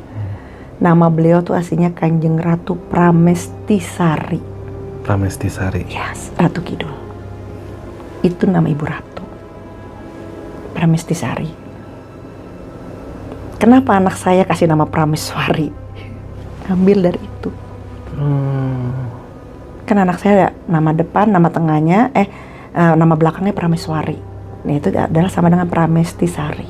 Nama beliau tuh aslinya Kanjeng Ratu Pramestisari. Pramestisari. Yes, Ratu Kidul. Itu nama Ibu Ratu Pramestisari. Kenapa anak saya kasih nama Prameswari? Ambil dari itu. Kan anak saya ada nama depan, nama tengahnya, nama belakangnya Prameswari. Nah, itu adalah sama dengan Pramestisari.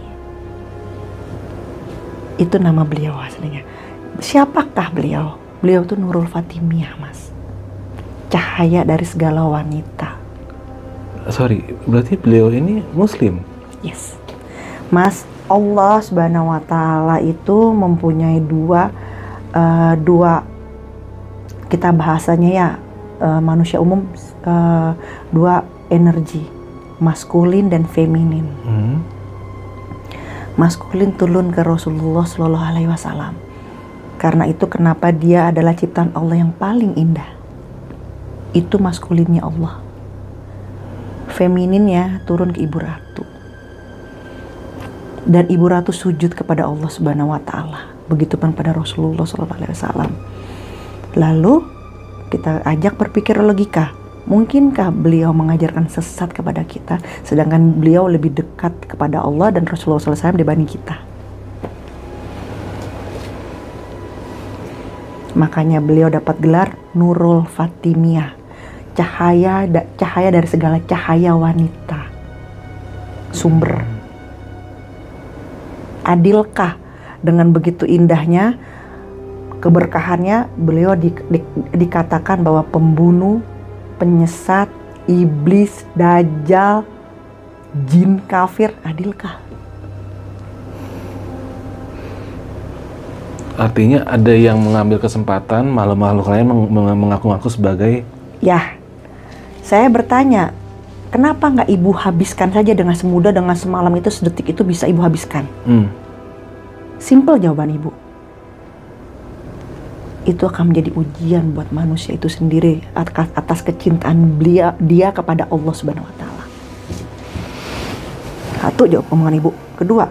Itu nama beliau aslinya. Siapakah beliau? Beliau tuh Nurul Fatimiyah, Mas. Cahaya dari segala wanita. Sorry, berarti beliau ini Muslim? Yes. Mas, Allah Subhanahu wa Ta'ala itu mempunyai dua kita bahasanya ya manusia umum, dua energi, maskulin dan feminin. Maskulin turun ke Rasulullah Shallallahu Alaihi Wasallam. Karena itu kenapa dia adalah ciptaan Allah yang paling indah. Itu maskulinnya Allah. Femininnya turun ke Ibu Ratu. Dan Ibu Ratu sujud kepada Allah Subhanahu wa Ta'ala. Begitupun pada Rasulullah SAW. Lalu kita ajak berpikir logika. Mungkinkah beliau mengajarkan sesat kepada kita, sedangkan beliau lebih dekat kepada Allah dan Rasulullah SAW dibanding kita? Makanya beliau dapat gelar Nurul Fatimiyah, cahaya dari segala cahaya wanita, sumber. Adilkah dengan begitu indahnya keberkahannya beliau dikatakan bahwa pembunuh, penyesat, iblis, dajjal, jin kafir, adilkah? Artinya ada yang mengambil kesempatan makhluk-makhluk lain mengaku-ngaku sebagai... Ya, saya bertanya, kenapa nggak ibu habiskan saja dengan semudah, dengan semalam itu, sedetik itu bisa ibu habiskan? Simple jawaban ibu. Itu akan menjadi ujian buat manusia itu sendiri atas kecintaan dia kepada Allah Subhanahu wa Ta'ala. Satu jawab omongan ibu. Kedua,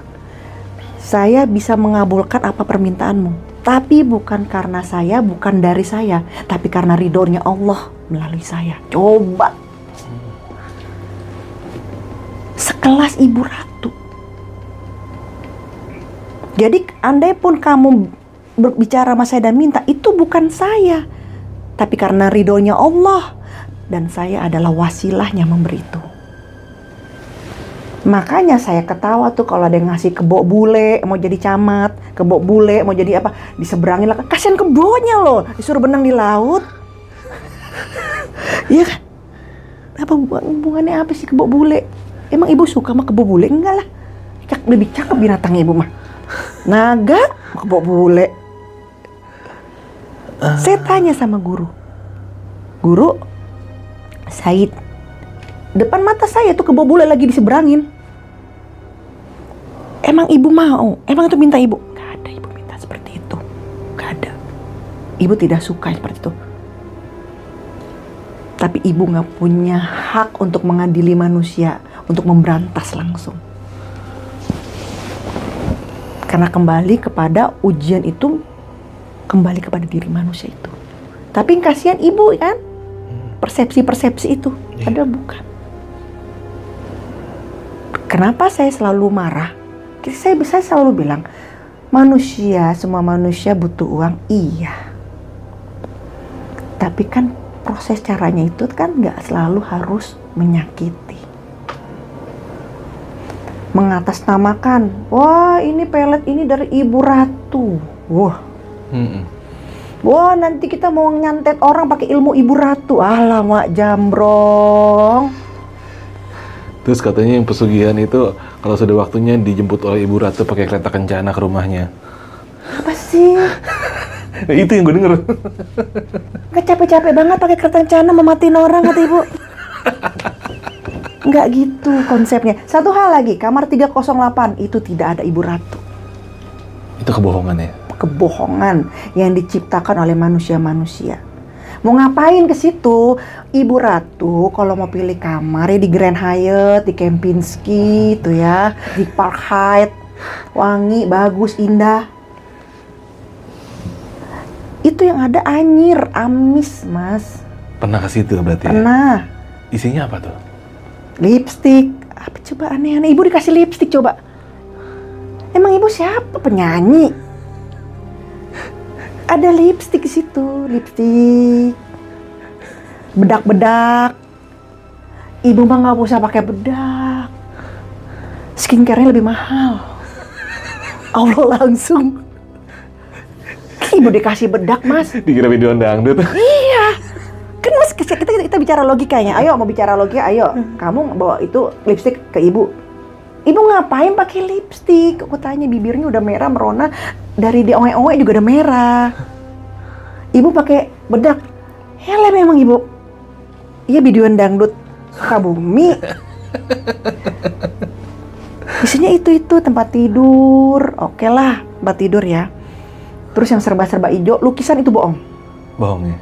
saya bisa mengabulkan apa permintaanmu, tapi bukan karena saya, bukan dari saya, tapi karena ridhonya Allah melalui saya. Coba. Sekelas Ibu Ratu. Jadi andai pun kamu berbicara sama saya dan minta, itu bukan saya, tapi karena ridhonya Allah, dan saya adalah wasilahnya memberi itu. Makanya saya ketawa tuh kalau ada yang ngasih kebo bule mau jadi camat, kebo bule mau jadi apa, diseberangin lah, kasihan kebonya loh, disuruh benang di laut. Iya kan? Apa hubungannya apa sih kebo bule? Emang ibu suka sama kebo bule? Enggak lah, lebih cakep binatangnya ibu mah. Naga, kebo bule. Saya tanya sama guru, Said, depan mata saya tuh kebo bule lagi diseberangin. Emang ibu mau? Emang itu minta ibu? Gak ada ibu minta seperti itu. Gak ada. Ibu tidak suka seperti itu. Tapi ibu nggak punya hak untuk mengadili manusia, untuk memberantas langsung. Karena kembali kepada ujian itu, kembali kepada diri manusia itu. Tapi kasihan ibu kan, persepsi-persepsi itu, padahal bukan. Kenapa saya selalu marah? Saya selalu bilang, semua manusia butuh uang, iya. Tapi kan proses caranya itu kan nggak selalu harus menyakiti. Mengatasnamakan, wah ini pelet ini dari Ibu Ratu. Wah nanti kita mau nyantet orang pakai ilmu Ibu Ratu. Alamak jambrong. Terus katanya yang pesugihan itu kalau sudah waktunya dijemput oleh Ibu Ratu pakai kereta kencana ke rumahnya. Apa sih? Itu yang gue denger. Nggak capek-capek banget pakai kereta kencana mematiin orang kata ibu. Nggak gitu konsepnya. Satu hal lagi, kamar 308 itu tidak ada Ibu Ratu. Itu kebohongan ya? Kebohongan yang diciptakan oleh manusia-manusia. Mau ngapain ke situ? Ibu Ratu kalau mau pilih kamar ya di Grand Hyatt, di Kempinski itu ya, di Park Hyatt. Wangi, bagus, indah. Itu yang ada anyir, amis, Mas. Pernah ke situ berarti? Pernah. Ya? Isinya apa tuh? Lipstik. Apa coba aneh-aneh? Ibu dikasih lipstik coba. Emang ibu siapa? Penyanyi. Ada lipstik di situ, lipstik. Bedak-bedak. Ibu mah nggak usah pakai bedak. Skincare-nya lebih mahal. Allah langsung. Ibu dikasih bedak, Mas. Dikira video dangdut. Iya. Kan Mas, kita bicara logikanya. Ayo, mau bicara logika, ayo. Kamu bawa itu lipstik ke ibu. Ibu ngapain pakai lipstik? Aku tanya, bibirnya udah merah, merona. Dari di oe-oe juga udah merah. Ibu pakai bedak. Hele memang ibu. Iya, videoan dangdut Sukabumi. Isinya itu tempat tidur. Oke lah, tempat tidur ya. Terus yang serba-serba hijau, lukisan itu bohong. Bohong ya?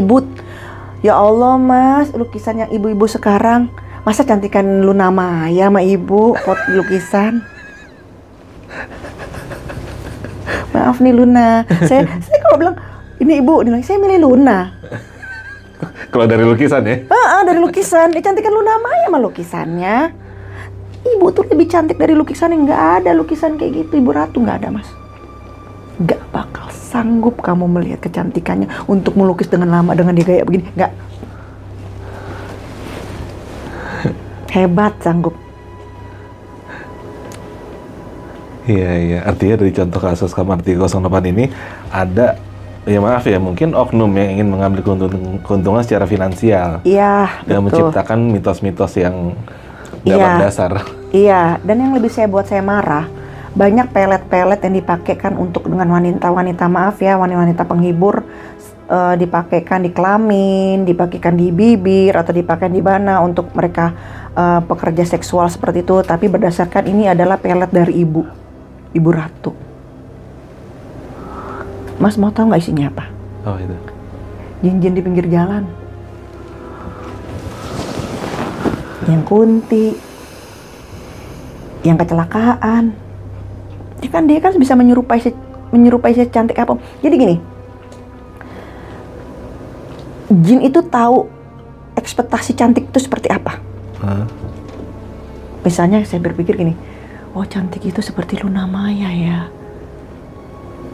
Ibu, ya Allah Mas, lukisan yang ibu-ibu sekarang, masa cantikan Luna Maya sama ibu, foto lukisan. Maaf nih Luna, saya kalau bilang, ini ibu, saya milih Luna. Kalau dari lukisan ya? Dari lukisan, cantikan Luna Maya sama lukisannya. Ibu tuh lebih cantik dari lukisan yang nggak ada lukisan kayak gitu, Ibu Ratu nggak ada Mas. Gak bakal sanggup kamu melihat kecantikannya untuk melukis dengan lama dengan dia gaya begini. Gak. Hebat sanggup. Iya. Artinya dari contoh kasus kamar 308 ini ada, ya maaf ya, mungkin oknum yang ingin mengambil keuntungan secara finansial. Iya, dan betul. menciptakan mitos-mitos yang gak berdasar. Iya, dan yang lebih buat saya marah, banyak pelet-pelet yang dipakaikan untuk dengan wanita-wanita, maaf ya, wanita-wanita penghibur, dipakaikan di kelamin, dipakaikan di bibir, atau dipakai di mana untuk mereka pekerja seksual seperti itu. Tapi berdasarkan ini adalah pelet dari Ibu Ratu. Mas mau tahu nggak isinya apa? Oh itu. Jin-jin di pinggir jalan. Yang kunti. Yang kecelakaan. Dia kan bisa menyerupai secantik apa. Jadi gini, jin itu tahu ekspektasi cantik itu seperti apa. Misalnya saya berpikir gini, oh cantik itu seperti Luna Maya ya.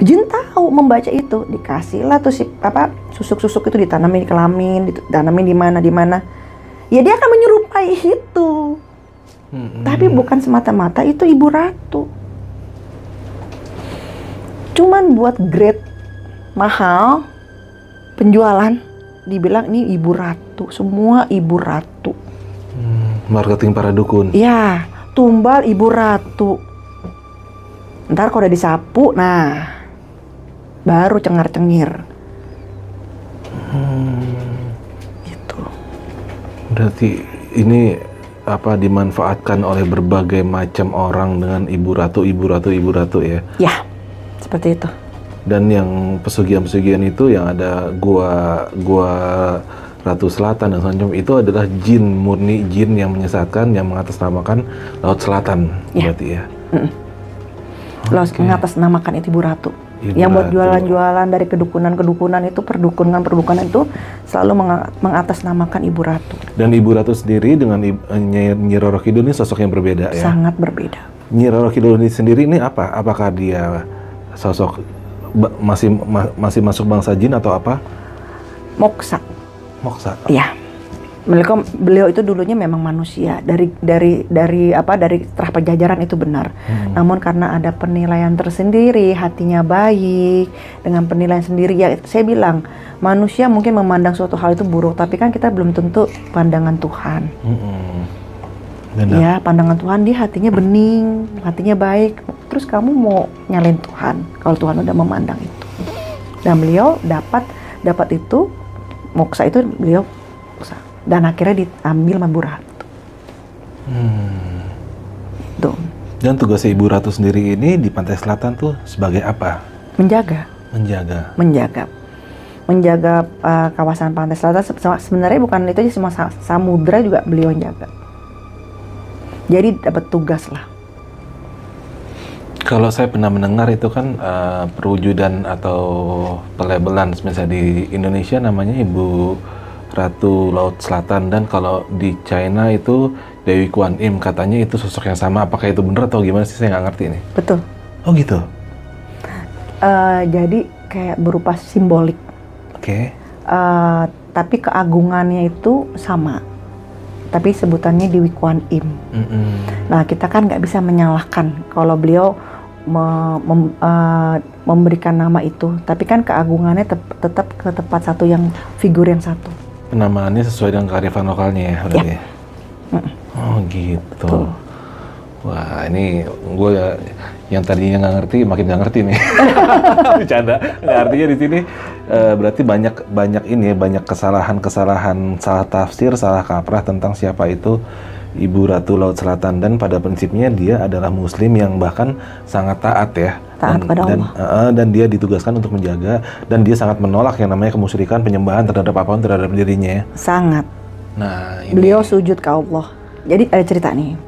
Jin tahu membaca itu, dikasihlah tuh susuk-susuk itu ditanamin di kelamin, ditanamin di mana. Ya dia akan menyerupai itu. Tapi bukan semata-mata itu Ibu Ratu. Cuman buat grade mahal, penjualan, dibilang ini Ibu Ratu, semua Ibu Ratu. Marketing para dukun. Ya, tumbal Ibu Ratu. Ntar kalau udah disapu, nah baru cengar-cengir. Gitu. Berarti ini dimanfaatkan oleh berbagai macam orang dengan Ibu Ratu ya? Ya. Seperti itu. Dan yang pesugihan-pesugihan itu yang ada gua Ratu Selatan dan semacam itu adalah jin murni, jin yang menyesatkan, yang mengatasnamakan Laut Selatan, Ya. berarti ya. Lalu Oke. mengatasnamakan itu Ibu Ratu. Ibu Yang buat Ratu. jualan-jualan dari kedukunan-kedukunan itu, perdukunan itu selalu mengatasnamakan Ibu Ratu. Dan Ibu Ratu sendiri dengan Nyi Roro Kidul ini sosok yang berbeda ya. Sangat berbeda. Nyi Roro Kidul ini sendiri ini apa? Apakah dia sosok masih masuk bangsa jin atau apa? Moksa. Moksa. Iya. Beliau itu dulunya memang manusia dari setelah Pajajaran itu benar. Namun karena ada penilaian tersendiri, hatinya baik dengan penilaian sendiri, ya saya bilang manusia mungkin memandang suatu hal itu buruk, tapi kan kita belum tentu pandangan Tuhan. Benar. Ya, pandangan Tuhan, dia hatinya bening, hatinya baik. Terus kamu mau nyalain Tuhan kalau Tuhan udah memandang itu. Dan beliau dapat itu, moksa itu beliau moksa. Dan akhirnya diambil sama Ibu Ratu. Tuh. Dan tugas Ibu Ratu sendiri ini di Pantai Selatan tuh sebagai apa? Menjaga kawasan Pantai Selatan. Sebenarnya bukan itu aja, semua samudra juga beliau jaga. Jadi dapat tugas lah. Kalau saya pernah mendengar itu kan perwujudan atau pelabelan, misalnya di Indonesia namanya Ibu Ratu Laut Selatan, dan kalau di China itu Dewi Kuan Im, katanya itu sosok yang sama. Apakah itu benar atau gimana sih, saya nggak ngerti nih. Betul. Oh gitu. Jadi kayak berupa simbolik. Oke. Tapi keagungannya itu sama. Tapi sebutannya Dewi Kuan Im. Nah, kita kan nggak bisa menyalahkan kalau beliau memberikan nama itu. Tapi kan keagungannya tetap ke tempat satu, yang figur yang satu. Penamaannya sesuai dengan kearifan lokalnya ya, berarti ya? Oh gitu. Tuh. Wah, ini gue yang tadinya nggak ngerti makin nggak ngerti nih. Bercanda. Nggak, artinya di sini berarti banyak kesalahan-kesalahan, salah tafsir, salah kaprah tentang siapa itu Ibu Ratu Laut Selatan, dan pada prinsipnya dia adalah Muslim yang bahkan sangat taat ya. Taat kepada Allah. Dan dia ditugaskan untuk menjaga, dan dia sangat menolak yang namanya kemusyrikan, penyembahan terhadap apapun terhadap dirinya ya. Sangat. Nah, ini. Beliau sujud ke Allah. Jadi ada cerita nih.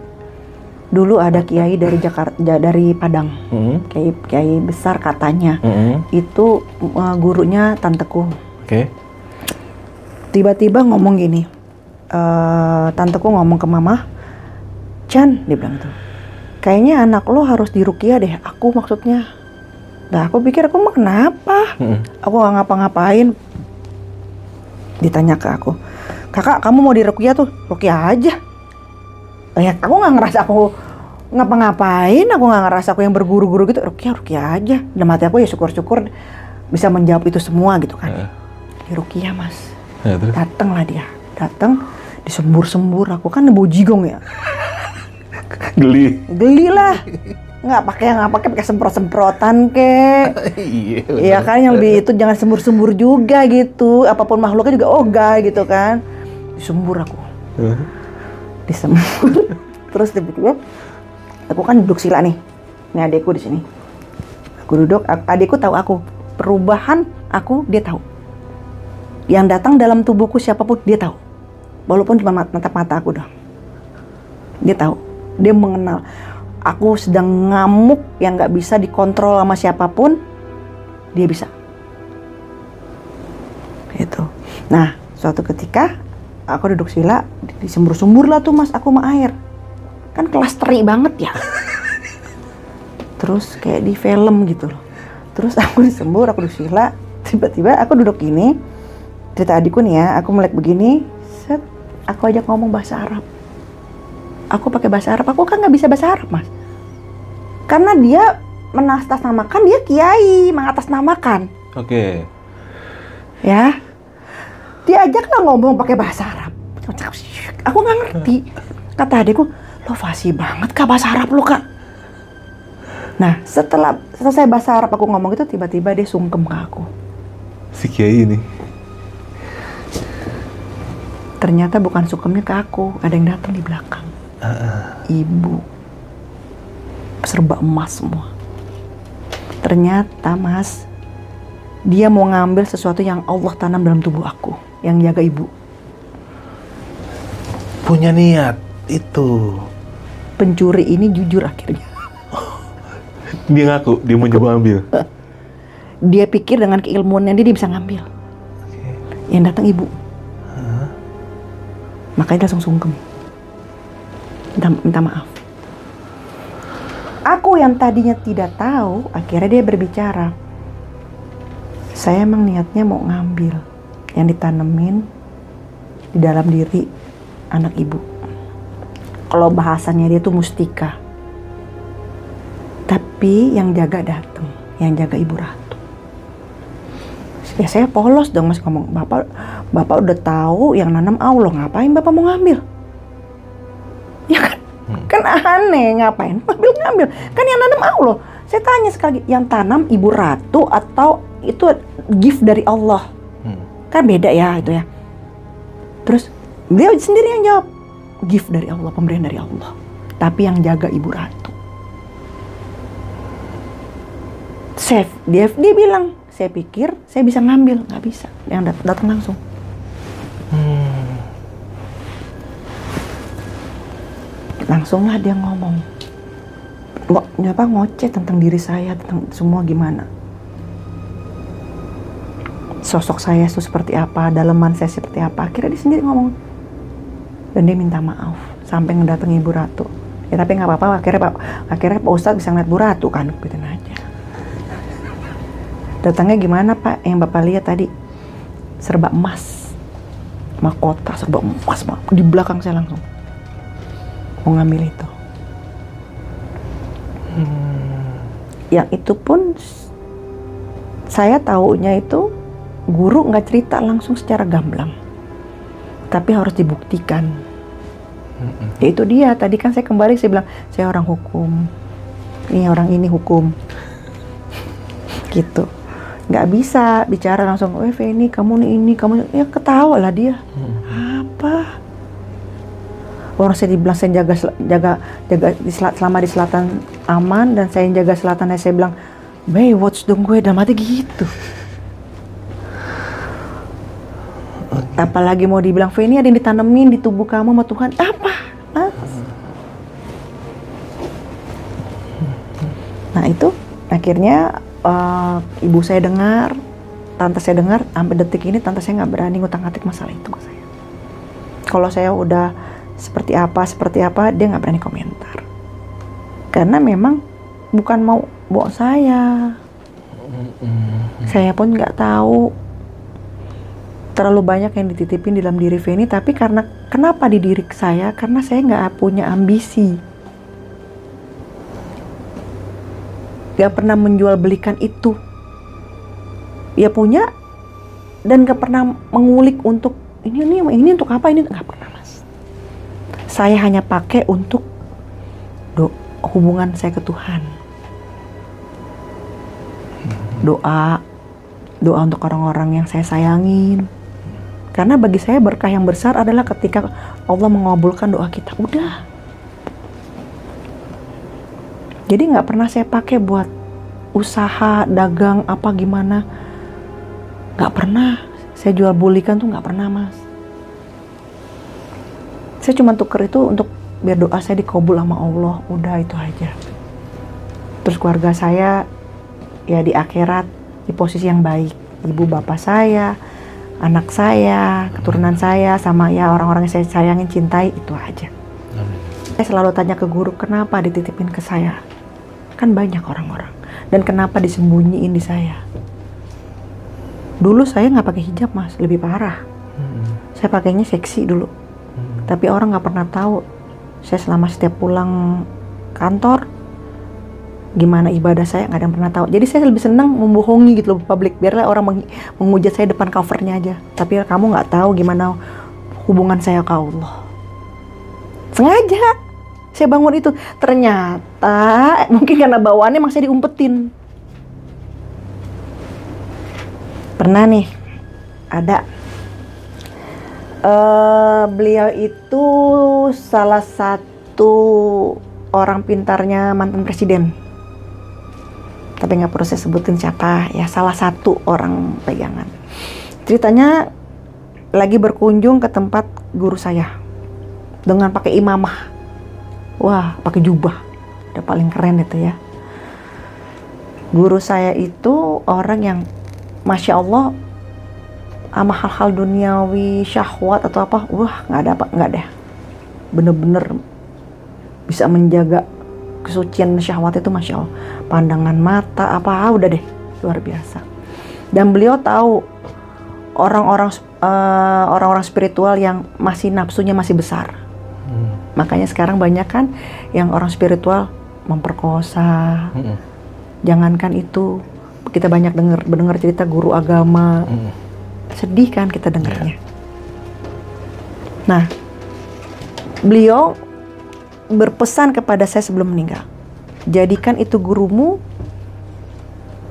Dulu ada kiai dari dari Padang, kiai besar katanya. Itu gurunya tanteku. Oke. Tiba-tiba ngomong gini, tanteku ngomong ke mama, Chan, dia bilang tuh, kayaknya anak lo harus diruqyah deh. Aku maksudnya. Nah, aku pikir aku mah kenapa? Aku nggak ngapa-ngapain. Ditanya ke aku, kakak kamu mau diruqyah tuh, ruqyah aja. Ya, aku nggak ngerasa aku ngapa-ngapain, aku nggak ngerasa aku yang berguru-guru gitu. Ruqyah aja. Dalam hati aku ya syukur-syukur bisa menjawab itu semua gitu kan. Diruqyah mas. Datang lah dia, disembur-sembur. Aku kan bau jigong ya. Geli lah. Nggak pakai semprot-semprotan kek. Iya kan, yang lebih itu jangan sembur-sembur juga gitu. Apapun makhluknya juga ogah gitu kan. Disembur aku. Disembur. Terus tiba-tiba aku kan duduk sila nih. Ini adekku di sini. Aku duduk, adekku tahu aku. Perubahan aku dia tahu. Yang datang dalam tubuhku siapapun dia tahu. Walaupun cuma natap mata aku doang. Dia tahu. Dia mengenal. Aku sedang ngamuk yang nggak bisa dikontrol sama siapapun. Dia bisa. Gitu. Nah, suatu ketika aku duduk sila, disembur-sembur lah tuh mas aku sama air. Kan kelas teri banget ya. Terus kayak di film gitu loh. Terus aku disembur, aku duduk sila. Tiba-tiba aku duduk gini. Cerita adikku nih ya, aku melek begini. Set, aku ajak ngomong bahasa Arab. Aku pakai bahasa Arab, aku kan nggak bisa bahasa Arab mas. Karena dia mengatasnamakan, dia kiai, mengatasnamakan. Oke. Ya. Diajaklah ngomong pakai bahasa Arab. Aku nggak ngerti. Kata adikku, lo fasih banget kak bahasa Arab lo kak. Nah setelah selesai bahasa Arab aku ngomong itu, tiba-tiba dia sungkem ke aku. Si kiai ini. Ternyata bukan sungkemnya ke aku, ada yang datang di belakang. Ibu. Serba emas semua. Ternyata mas, dia mau ngambil sesuatu yang Allah tanam dalam tubuh aku, yang jaga ibu. Punya niat itu. Pencuri ini jujur akhirnya. Dia ngaku, dia mau coba ambil. Dia pikir dengan keilmuannya dia bisa ngambil. Yang datang ibu. Makanya dia langsung sungkem. Minta maaf. Aku yang tadinya tidak tahu, akhirnya dia berbicara. Saya emang niatnya mau ngambil yang ditanemin di dalam diri anak ibu. Kalau bahasanya dia tuh mustika. Tapi yang jaga datang, yang jaga Ibu Ratu. Ya saya polos dong Mas ngomong, Bapak udah tahu yang nanam Allah, ngapain Bapak mau ngambil? Ya kan? Kan aneh, ngapain ngambil? Kan yang nanam Allah. Saya tanya sekali, yang tanam Ibu Ratu atau itu gift dari Allah? Kan beda ya itu ya. Terus beliau sendiri yang jawab, gift dari Allah, pemberian dari Allah. Tapi yang jaga Ibu Ratu. Dia bilang, saya pikir saya bisa ngambil, nggak bisa. Yang datang langsung. Langsunglah dia ngomong, ngoceh tentang diri saya, tentang semua gimana. Sosok saya itu seperti apa, daleman saya seperti apa. Akhirnya dia sendiri ngomong. Dan dia minta maaf sampai ngedatangi Ibu Ratu. Ya tapi nggak apa-apa, akhirnya Pak Ustadz bisa ngeliat Bu Ratu kan, gitu aja. Datangnya gimana Pak? Yang Bapak lihat tadi serba emas, mahkota serba emas, di belakang saya langsung mau ngambil itu. Yang itu pun saya taunya itu guru nggak cerita langsung secara gamblang, tapi harus dibuktikan. Ya itu dia, tadi kan saya kembali, saya bilang, saya orang hukum, ini orang ini hukum. Gitu. Nggak bisa bicara langsung, Feni kamu nih ini, kamu ya ketawa lah dia. Apa? Orang saya dibilang saya jaga selama di selatan aman dan saya jaga selatan, saya bilang, Baywatch dong gue, dalam hati gitu. Apalagi mau dibilang, Feni ada yang ditanemin di tubuh kamu sama Tuhan. Apa? Nah itu akhirnya ibu saya dengar, tante saya dengar, sampai detik ini tante saya nggak berani ngutang-ngatik masalah itu ke saya. Kalau saya udah seperti apa, dia nggak berani komentar. Karena memang bukan mau bawa saya. Saya pun nggak tahu. Terlalu banyak yang dititipin di dalam diri Feni, tapi kenapa di diri saya? Karena saya nggak punya ambisi. Gak pernah menjual belikan itu. Ya punya dan gak pernah mengulik untuk ini untuk apa, ini gak pernah Mas. Saya hanya pakai untuk hubungan saya ke Tuhan. Doa untuk orang-orang yang saya sayangin. Karena bagi saya berkah yang besar adalah ketika Allah mengabulkan doa kita. Udah. Jadi nggak pernah saya pakai buat usaha, dagang, apa gimana. Nggak pernah. Saya jual belikan tuh nggak pernah Mas. Saya cuma tuker itu untuk biar doa saya dikabul sama Allah. Udah itu aja. Terus keluarga saya ya di akhirat di posisi yang baik. Ibu bapak saya, anak saya, keturunan saya, sama ya orang-orang yang saya sayangin, cintai, itu aja. Saya selalu tanya ke guru, kenapa dititipin ke saya? Kan banyak orang-orang. Dan kenapa disembunyiin di saya? Dulu saya nggak pakai hijab Mas, lebih parah. Saya pakainya seksi dulu. Tapi orang nggak pernah tahu. Saya selama setiap pulang kantor, gimana ibadah saya nggak ada yang pernah tahu. Jadi saya lebih senang membohongi gitu loh publik. Biarlah orang menghujat saya depan covernya aja. Tapi kamu nggak tahu gimana hubungan saya ke Allah. Sengaja. Saya bangun itu, ternyata mungkin karena bawaannya emang saya diumpetin. Pernah nih, ada beliau itu salah satu orang pintarnya mantan presiden. Tapi nggak perlu saya sebutin siapa, ya salah satu orang pegangan. Ceritanya lagi berkunjung ke tempat guru saya. dengan pakai imamah. Wah, pakai jubah. Udah paling keren itu ya. Guru saya itu orang yang Masya Allah, sama hal-hal duniawi, syahwat atau apa, wah nggak ada. Bener-bener bisa menjaga kesucian syahwat itu, Masya Allah. Pandangan mata, udah deh, luar biasa. Dan beliau tahu orang-orang spiritual yang masih nafsunya masih besar. Makanya sekarang banyak kan yang orang spiritual memperkosa. Jangankan itu, kita banyak dengar cerita guru agama. Sedih kan kita dengarnya. Nah, beliau berpesan kepada saya sebelum meninggal, jadikan itu gurumu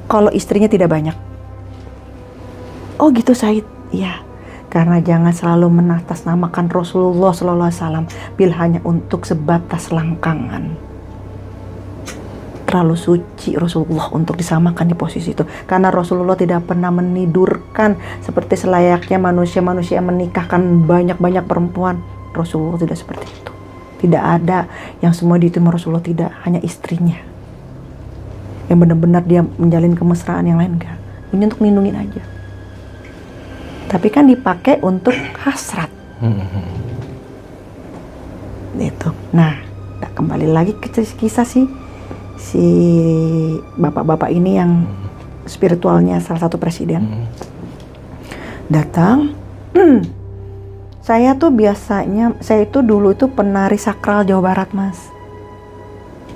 kalau istrinya tidak banyak. Oh gitu Said, ya. Karena jangan selalu mengatasnamakan Rasulullah SAW bila hanya untuk sebatas langkangan. Terlalu suci Rasulullah untuk disamakan di posisi itu. Karena Rasulullah tidak pernah menidurkan seperti selayaknya manusia-manusia yang menikahkan banyak-banyak perempuan. Rasulullah tidak seperti itu. Tidak ada yang semua dihitung Rasulullah, tidak. Hanya istrinya. Yang benar-benar dia menjalin kemesraan, yang lain enggak. Ini untuk melindungi aja. Tapi kan dipakai untuk hasrat. Itu. Nah, kembali lagi ke kisah si bapak-bapak ini yang spiritualnya salah satu presiden. Datang. Saya itu dulu itu penari sakral Jawa Barat, Mas.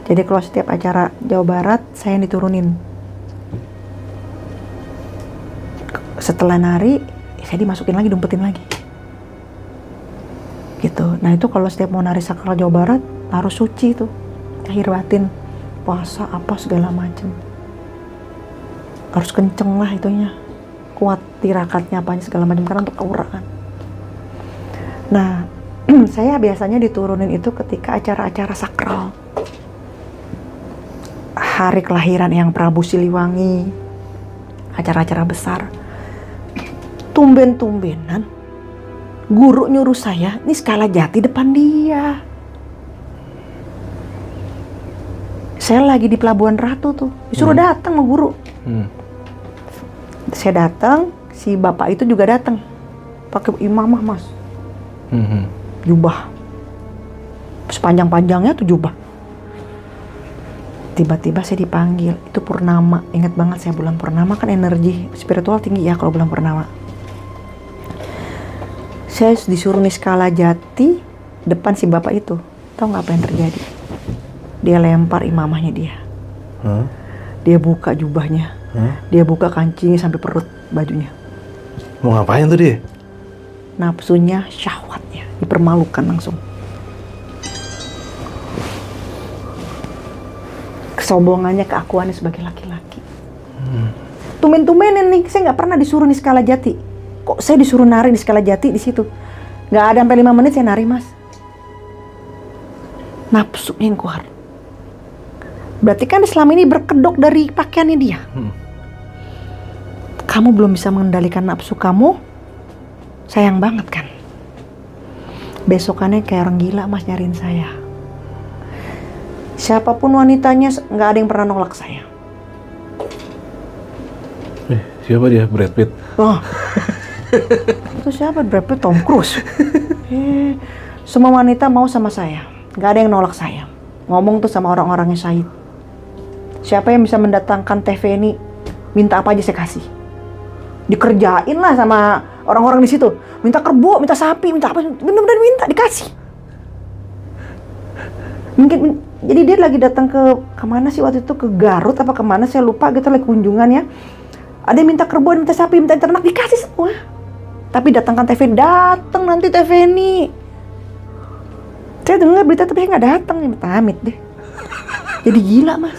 Jadi kalau setiap acara Jawa Barat, saya yang diturunin. Setelah nari, saya dimasukin lagi, diumpetin lagi. Gitu. Nah itu kalau setiap mau nari sakral Jawa Barat, harus suci tuh. Lahir batin, puasa, apa segala macem. Harus kenceng lah itunya. Kuat tirakatnya apanya segala macam, karena untuk aura kan. Nah, saya biasanya diturunin itu ketika acara-acara sakral. Hari kelahiran yang Prabu Siliwangi, acara-acara besar. Tumben-tumbenan, guru nyuruh saya, ini skala jati depan dia. Saya lagi di Pelabuhan Ratu tuh, disuruh datang sama guru. Saya datang, si bapak itu juga datang. Pakai imamah, Mas. Jubah. Sepanjang-panjangnya tuh jubah. Tiba-tiba saya dipanggil, itu purnama. Ingat banget saya bulan purnama kan energi spiritual tinggi ya kalau bulan purnama. Saya disuruh nih skala jati depan si bapak itu. Tahu nggak apa yang terjadi? Dia lempar imamahnya dia. Dia buka jubahnya. Dia buka kancingnya sampai perut bajunya. Mau ngapain tuh dia? Nafsunya, syahwatnya dipermalukan langsung. Kesombongannya, keakuannya sebagai laki-laki. Tumen-tumenin nih, saya nggak pernah disuruh di skala jati. Kok saya disuruh nari di skala jati di situ? Nggak ada sampai 5 menit saya nari, Mas. Nafsunya yang keluar. Berarti kan selama ini berkedok dari pakaiannya dia. Kamu belum bisa mengendalikan nafsu kamu, sayang banget kan. Besokannya kayak orang gila, Mas, nyariin saya. Siapapun wanitanya, nggak ada yang pernah nolak saya. Siapa dia? Brad Pitt? Oh, itu siapa? Brad Pitt? Tom Cruise. Semua wanita mau sama saya, nggak ada yang nolak saya. Ngomong tuh sama orang-orangnya Said. Siapa yang bisa mendatangkan TV ini, minta apa aja saya kasih. Dikerjain lah sama orang-orang di situ. Minta kerbau, minta sapi, minta apa, bener-bener minta, dikasih. Mungkin, jadi dia lagi datang ke kemana sih waktu itu, ke Garut apa kemana, saya lupa gitu, lagi kunjungan ya. Ada yang minta kerbau, minta sapi, minta ternak, dikasih semua. Tapi datangkan TV, datang nanti TV ini. Saya dengar berita tapi nggak datang, amit deh. Jadi gila, Mas.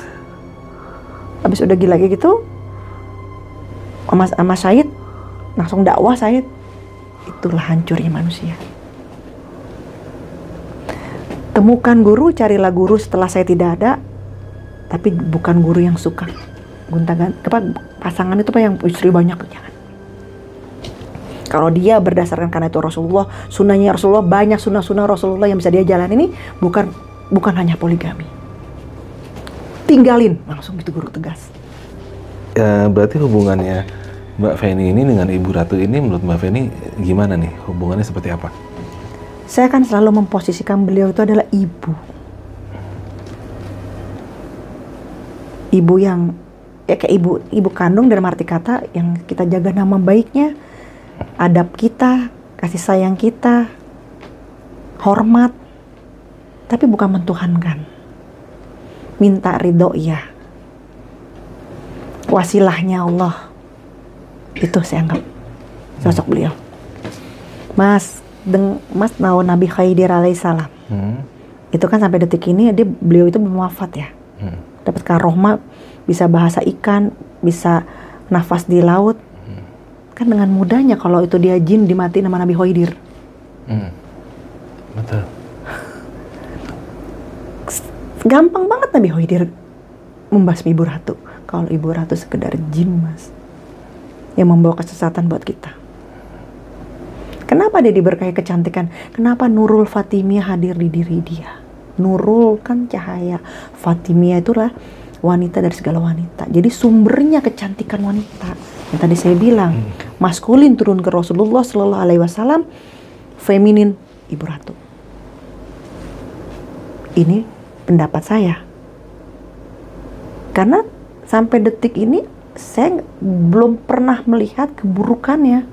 Habis udah gila kayak gitu, sama Said langsung dakwah Said. Itulah hancurnya manusia. Temukan guru, carilah guru setelah saya tidak ada. Tapi bukan guru yang suka gonta-ganti, pasangan itu yang istri banyak, jangan. Kalau dia berdasarkan karena itu Rasulullah, sunnahnya Rasulullah, banyak sunnah-sunnah Rasulullah yang bisa dia jalan ini, bukan hanya poligami. Tinggalin, langsung gitu guru tegas. Ya, berarti hubungannya Mbak Feni ini dengan Ibu Ratu ini menurut Mbak Feni gimana nih? Hubungannya seperti apa? Saya kan selalu memposisikan beliau itu adalah ibu. Ibu yang, ya kayak ibu kandung dalam arti kata yang kita jaga nama baiknya, adab kita, kasih sayang kita, hormat, tapi bukan mentuhankan. Minta ridho ya. Wasilahnya Allah. Itu saya anggap sosok beliau. Mas tahu Nabi Khidir alaihissalam. Itu kan sampai detik ini beliau itu belum wafat ya. Dapat karohma, bisa bahasa ikan, bisa nafas di laut. Kan dengan mudahnya kalau itu dia jin dimatiin sama Nabi Khidir. Betul. Gampang banget Nabi Khidir membasmi Ibu Ratu. Kalau Ibu Ratu sekedar jin, Mas, yang membawa kesesatan buat kita. Kenapa dia diberkahi kecantikan? Kenapa Nurul Fatimiyah hadir di diri dia? Nurul kan cahaya, Fatimiyah itulah wanita dari segala wanita. Jadi sumbernya kecantikan wanita. Yang tadi saya bilang, maskulin turun ke Rasulullah Shallallahu Alaihi Wasallam, feminin Ibu Ratu. Ini pendapat saya. Karena sampai detik ini saya belum pernah melihat keburukannya.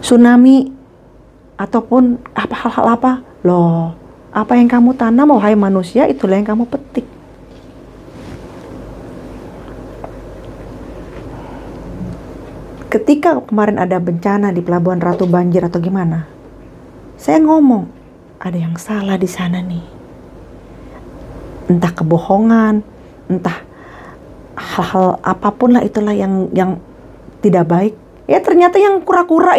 Tsunami ataupun hal-hal apa. Loh, apa yang kamu tanam, wahai manusia, itulah yang kamu petik. Ketika kemarin ada bencana di Pelabuhan Ratu, banjir atau gimana, saya ngomong, ada yang salah di sana nih. Entah kebohongan, entah hal-hal apapun lah, itulah yang tidak baik. Ya ternyata yang kura-kura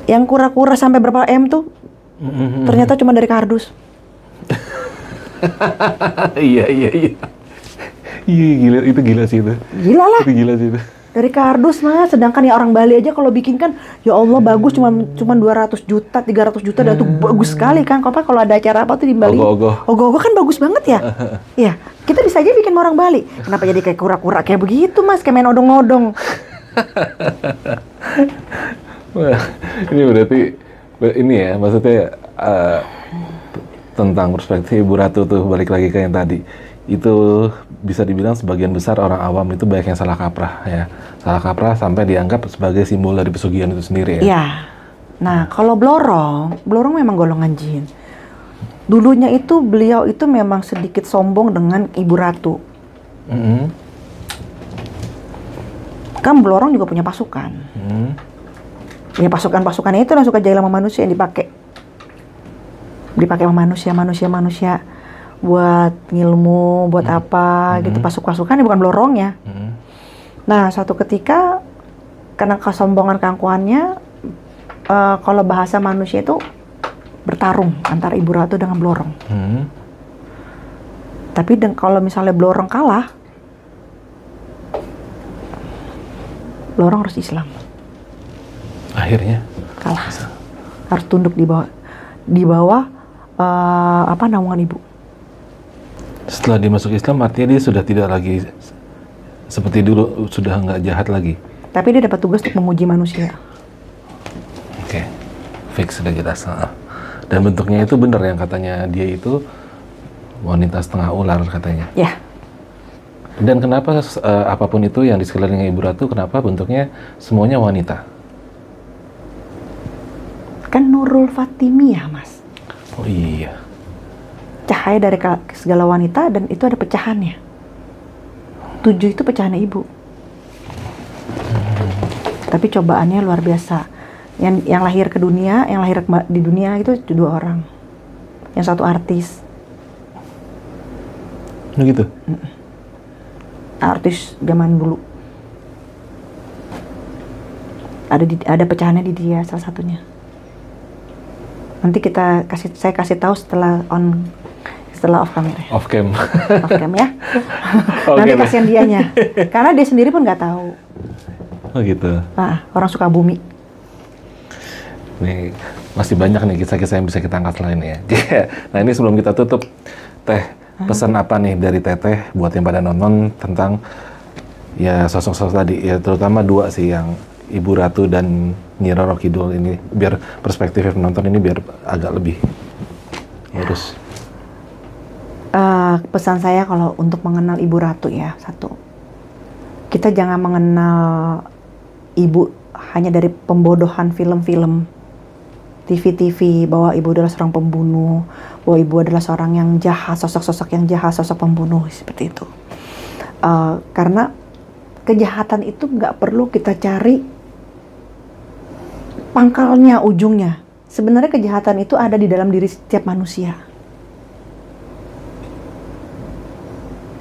yang kura-kura sampai berapa M tuh, ternyata cuma dari kardus. Iya. Iya, gila, itu gila sih itu. Gila lah. Itu gila sih itu. Dari kardus, Mas. Sedangkan ya orang Bali aja kalau bikin kan, ya Allah bagus, cuma 200 juta, 300 juta, dan itu bagus sekali kan. Kalau ada acara apa tuh di Bali? Ogoh-ogoh kan bagus banget ya. Iya, kita bisa aja bikin orang Bali. Kenapa jadi kayak kura-kura kayak begitu, Mas? Kayak main odong-odong. Wah, ini berarti ini ya, maksudnya tentang perspektif Ibu Ratu tuh, balik lagi ke yang tadi. Itu bisa dibilang sebagian besar orang awam itu banyak yang salah kaprah ya. Salah kaprah sampai dianggap sebagai simbol dari pesugihan itu sendiri ya. Iya. Nah, kalau Blorong memang golongan jin. Dulunya itu beliau itu memang sedikit sombong dengan Ibu Ratu. Kan Blorong juga punya pasukan. Ya pasukan-pasukannya itu yang suka jahil sama manusia, yang dipakai sama manusia buat ngilmu, buat apa gitu, pasukannya bukan Blorongnya. Nah, suatu ketika karena kesombongan keangkuhannya, kalau bahasa manusia itu bertarung antara Ibu Ratu dengan Blorong. Tapi kalau misalnya Blorong kalah, Blorong harus Islam. Akhirnya kalah, harus tunduk di bawah naungan ibu. Setelah dia masuk Islam, artinya dia sudah tidak lagi seperti dulu, sudah nggak jahat lagi. Tapi dia dapat tugas untuk menguji manusia. Oke, fix, sudah jelas. Dan bentuknya itu benar yang katanya dia itu wanita setengah ular katanya. Ya. Dan kenapa apapun itu yang di sekelilingnya Ibu Ratu, kenapa bentuknya semuanya wanita? Kan Nurul Fatimiyah, Mas. Oh iya. Cahaya dari segala wanita, dan itu ada pecahannya. 7 itu pecahannya ibu. Tapi cobaannya luar biasa. Yang lahir ke dunia, yang lahir di dunia itu 2 orang. Yang 1 artis. Begitu? Artis zaman dulu. Ada pecahannya di dia, salah satunya. Nanti saya kasih tahu setelah setelah off camera. Off cam. Off cam ya. Oke Nanti deh. kasihan dianya. Karena dia sendiri pun nggak tahu. Oh gitu. Nah, orang suka bumi. Nih, masih banyak nih kisah-kisah yang bisa kita angkat selain ya. Nah ini sebelum kita tutup, Teh, pesan apa nih dari Teteh buat yang pada nonton tentang ya sosok-sosok tadi, ya terutama dua sih, yang Ibu Ratu dan Nyi Roro Kidul ini, biar perspektif penonton ini biar agak lebih lurus. Pesan saya kalau untuk mengenal Ibu Ratu ya, satu, kita jangan mengenal Ibu hanya dari pembodohan film-film, TV-TV, bahwa Ibu adalah seorang pembunuh, bahwa Ibu adalah seorang yang jahat, sosok-sosok yang jahat, sosok pembunuh, seperti itu. Karena kejahatan itu nggak perlu kita cari pangkalnya, ujungnya. Sebenarnya kejahatan itu ada di dalam diri setiap manusia.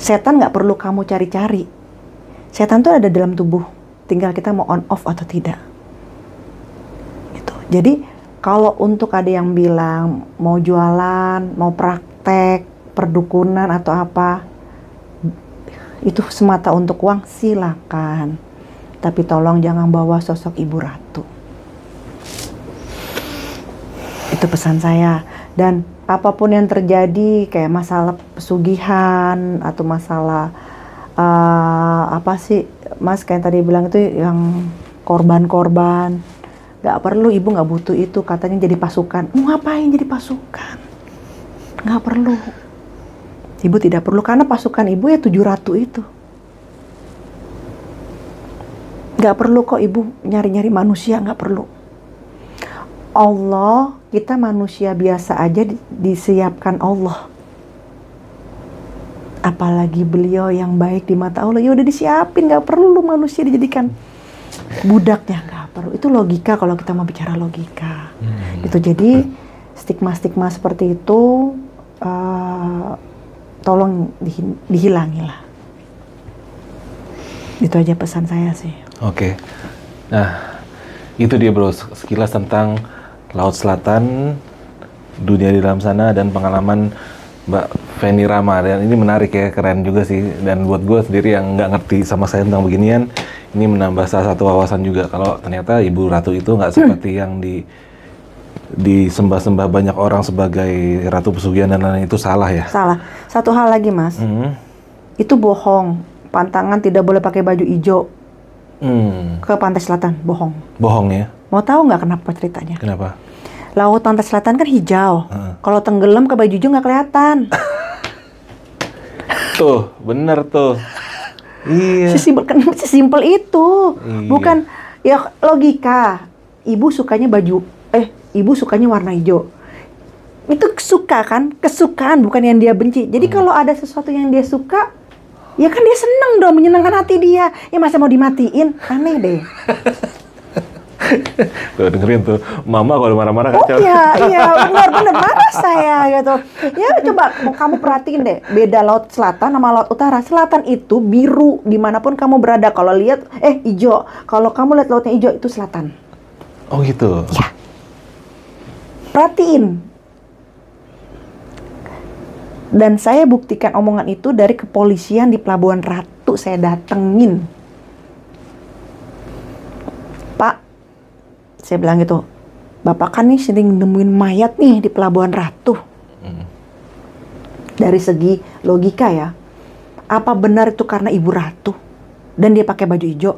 Setan nggak perlu kamu cari-cari. Setan tuh ada dalam tubuh. Tinggal kita mau on off atau tidak. Gitu. Jadi kalau untuk ada yang bilang mau jualan, mau praktek, perdukunan atau apa, itu semata untuk uang, silakan. Tapi tolong jangan bawa sosok Ibu Ratu. Itu pesan saya. Dan apapun yang terjadi, kayak masalah pesugihan atau masalah apa sih, Mas, kayak tadi bilang itu yang korban-korban, nggak perlu, Ibu nggak butuh itu, katanya jadi pasukan. Mau ngapain jadi pasukan? Nggak perlu. Ibu tidak perlu, karena pasukan Ibu ya 7 ratu itu. Nggak perlu kok Ibu nyari-nyari manusia, nggak perlu. Allah, kita manusia biasa aja disiapkan Allah. Apalagi beliau yang baik di mata Allah, ya udah disiapin, nggak perlu manusia dijadikan budaknya, nggak perlu. Itu logika kalau kita mau bicara logika. Gitu. Jadi stigma-stigma seperti itu tolong dihilangilah. Itu aja pesan saya sih. Oke. Nah, itu dia bro, sekilas tentang Laut Selatan, dunia di dalam sana, dan pengalaman Mbak Feni Rama. Dan ini menarik ya, keren juga sih. Dan buat gue sendiri yang nggak ngerti sama saya tentang beginian, ini menambah salah satu wawasan juga kalau ternyata Ibu Ratu itu nggak seperti yang disembah-sembah banyak orang sebagai ratu pesugihan dan lain-lain. Itu salah ya? Salah. Satu hal lagi, Mas. Itu bohong. Pantangan tidak boleh pakai baju hijau ke pantai selatan. Bohong. Bohong ya? Mau tahu nggak kenapa ceritanya? Kenapa? Laut pantai selatan kan hijau. Kalau tenggelam ke baju hijau nggak kelihatan. Tuh, bener tuh. Iya. Sesimpel itu. Iya. Bukan, ya logika. Ibu sukanya Ibu sukanya warna hijau. Itu suka kan? Kesukaan, bukan yang dia benci. Jadi kalau ada sesuatu yang dia suka, ya kan dia seneng dong, menyenangkan hati dia. Ya masa mau dimatiin? Aneh deh. Tuh dengerin tuh, Mama kalau marah-marah Oh kacau. iya, benar-benar marah saya gitu. Ya coba kamu perhatiin deh, beda laut selatan sama laut utara. Selatan itu biru dimanapun kamu berada. Kalau lihat, hijau. Kalau kamu lihat lautnya hijau, itu selatan. Oh gitu? Ya. Perhatiin. Dan saya buktikan omongan itu dari kepolisian di Pelabuhan Ratu, saya datengin. Pak, saya bilang gitu, Bapak kan nih sering nemuin mayat nih di Pelabuhan Ratu. Dari segi logika ya, apa benar itu karena Ibu Ratu dan dia pakai baju hijau?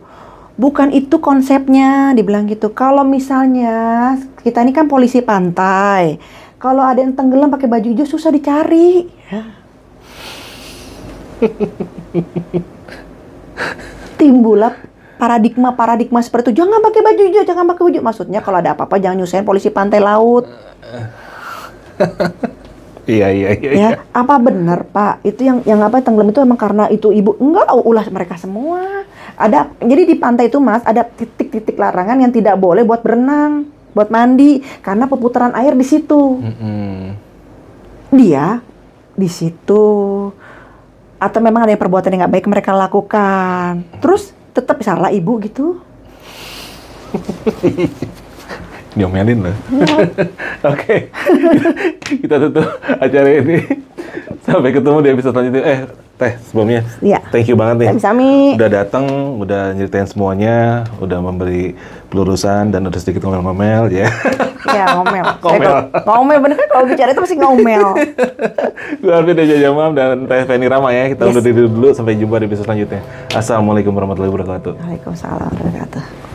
Bukan itu konsepnya, dibilang gitu. Kalau misalnya kita ini kan polisi pantai, kalau ada yang tenggelam pakai baju hijau susah dicari. Ya. Timbullah paradigma seperti itu. Jangan pakai baju hijau, jangan pakai baju hijau. Maksudnya kalau ada apa-apa jangan nyusahin polisi pantai laut. Iya. Ya, apa benar Pak? Itu yang apa tenggelam itu emang karena itu Ibu? Enggak, ulah mereka semua. Ada, jadi di pantai itu Mas ada titik-titik larangan yang tidak boleh buat berenang, buat mandi, karena perputaran air di situ. Dia di situ, atau memang ada yang perbuatan yang nggak baik mereka lakukan, terus tetap salah Ibu gitu. Diomelin loh. Oke. Kita tutup acara ini. Sampai ketemu di episode selanjutnya. Teh, sebelumnya Iya. thank you banget nih. Sami-sami. Udah datang, udah nyeritain semuanya, udah memberi pelurusan dan udah sedikit ngomel-ngomel ya. Ya, ngomel. Ngomel. Ngomel, bener kan kalau bicara itu pasti ngomel. Gue Arvin Deja Jamam dan Teh Feni Rama ya. Kita Yes. undur diri dulu, sampai jumpa di episode selanjutnya. Assalamualaikum warahmatullahi wabarakatuh. Waalaikumsalam warahmatullahi wabarakatuh.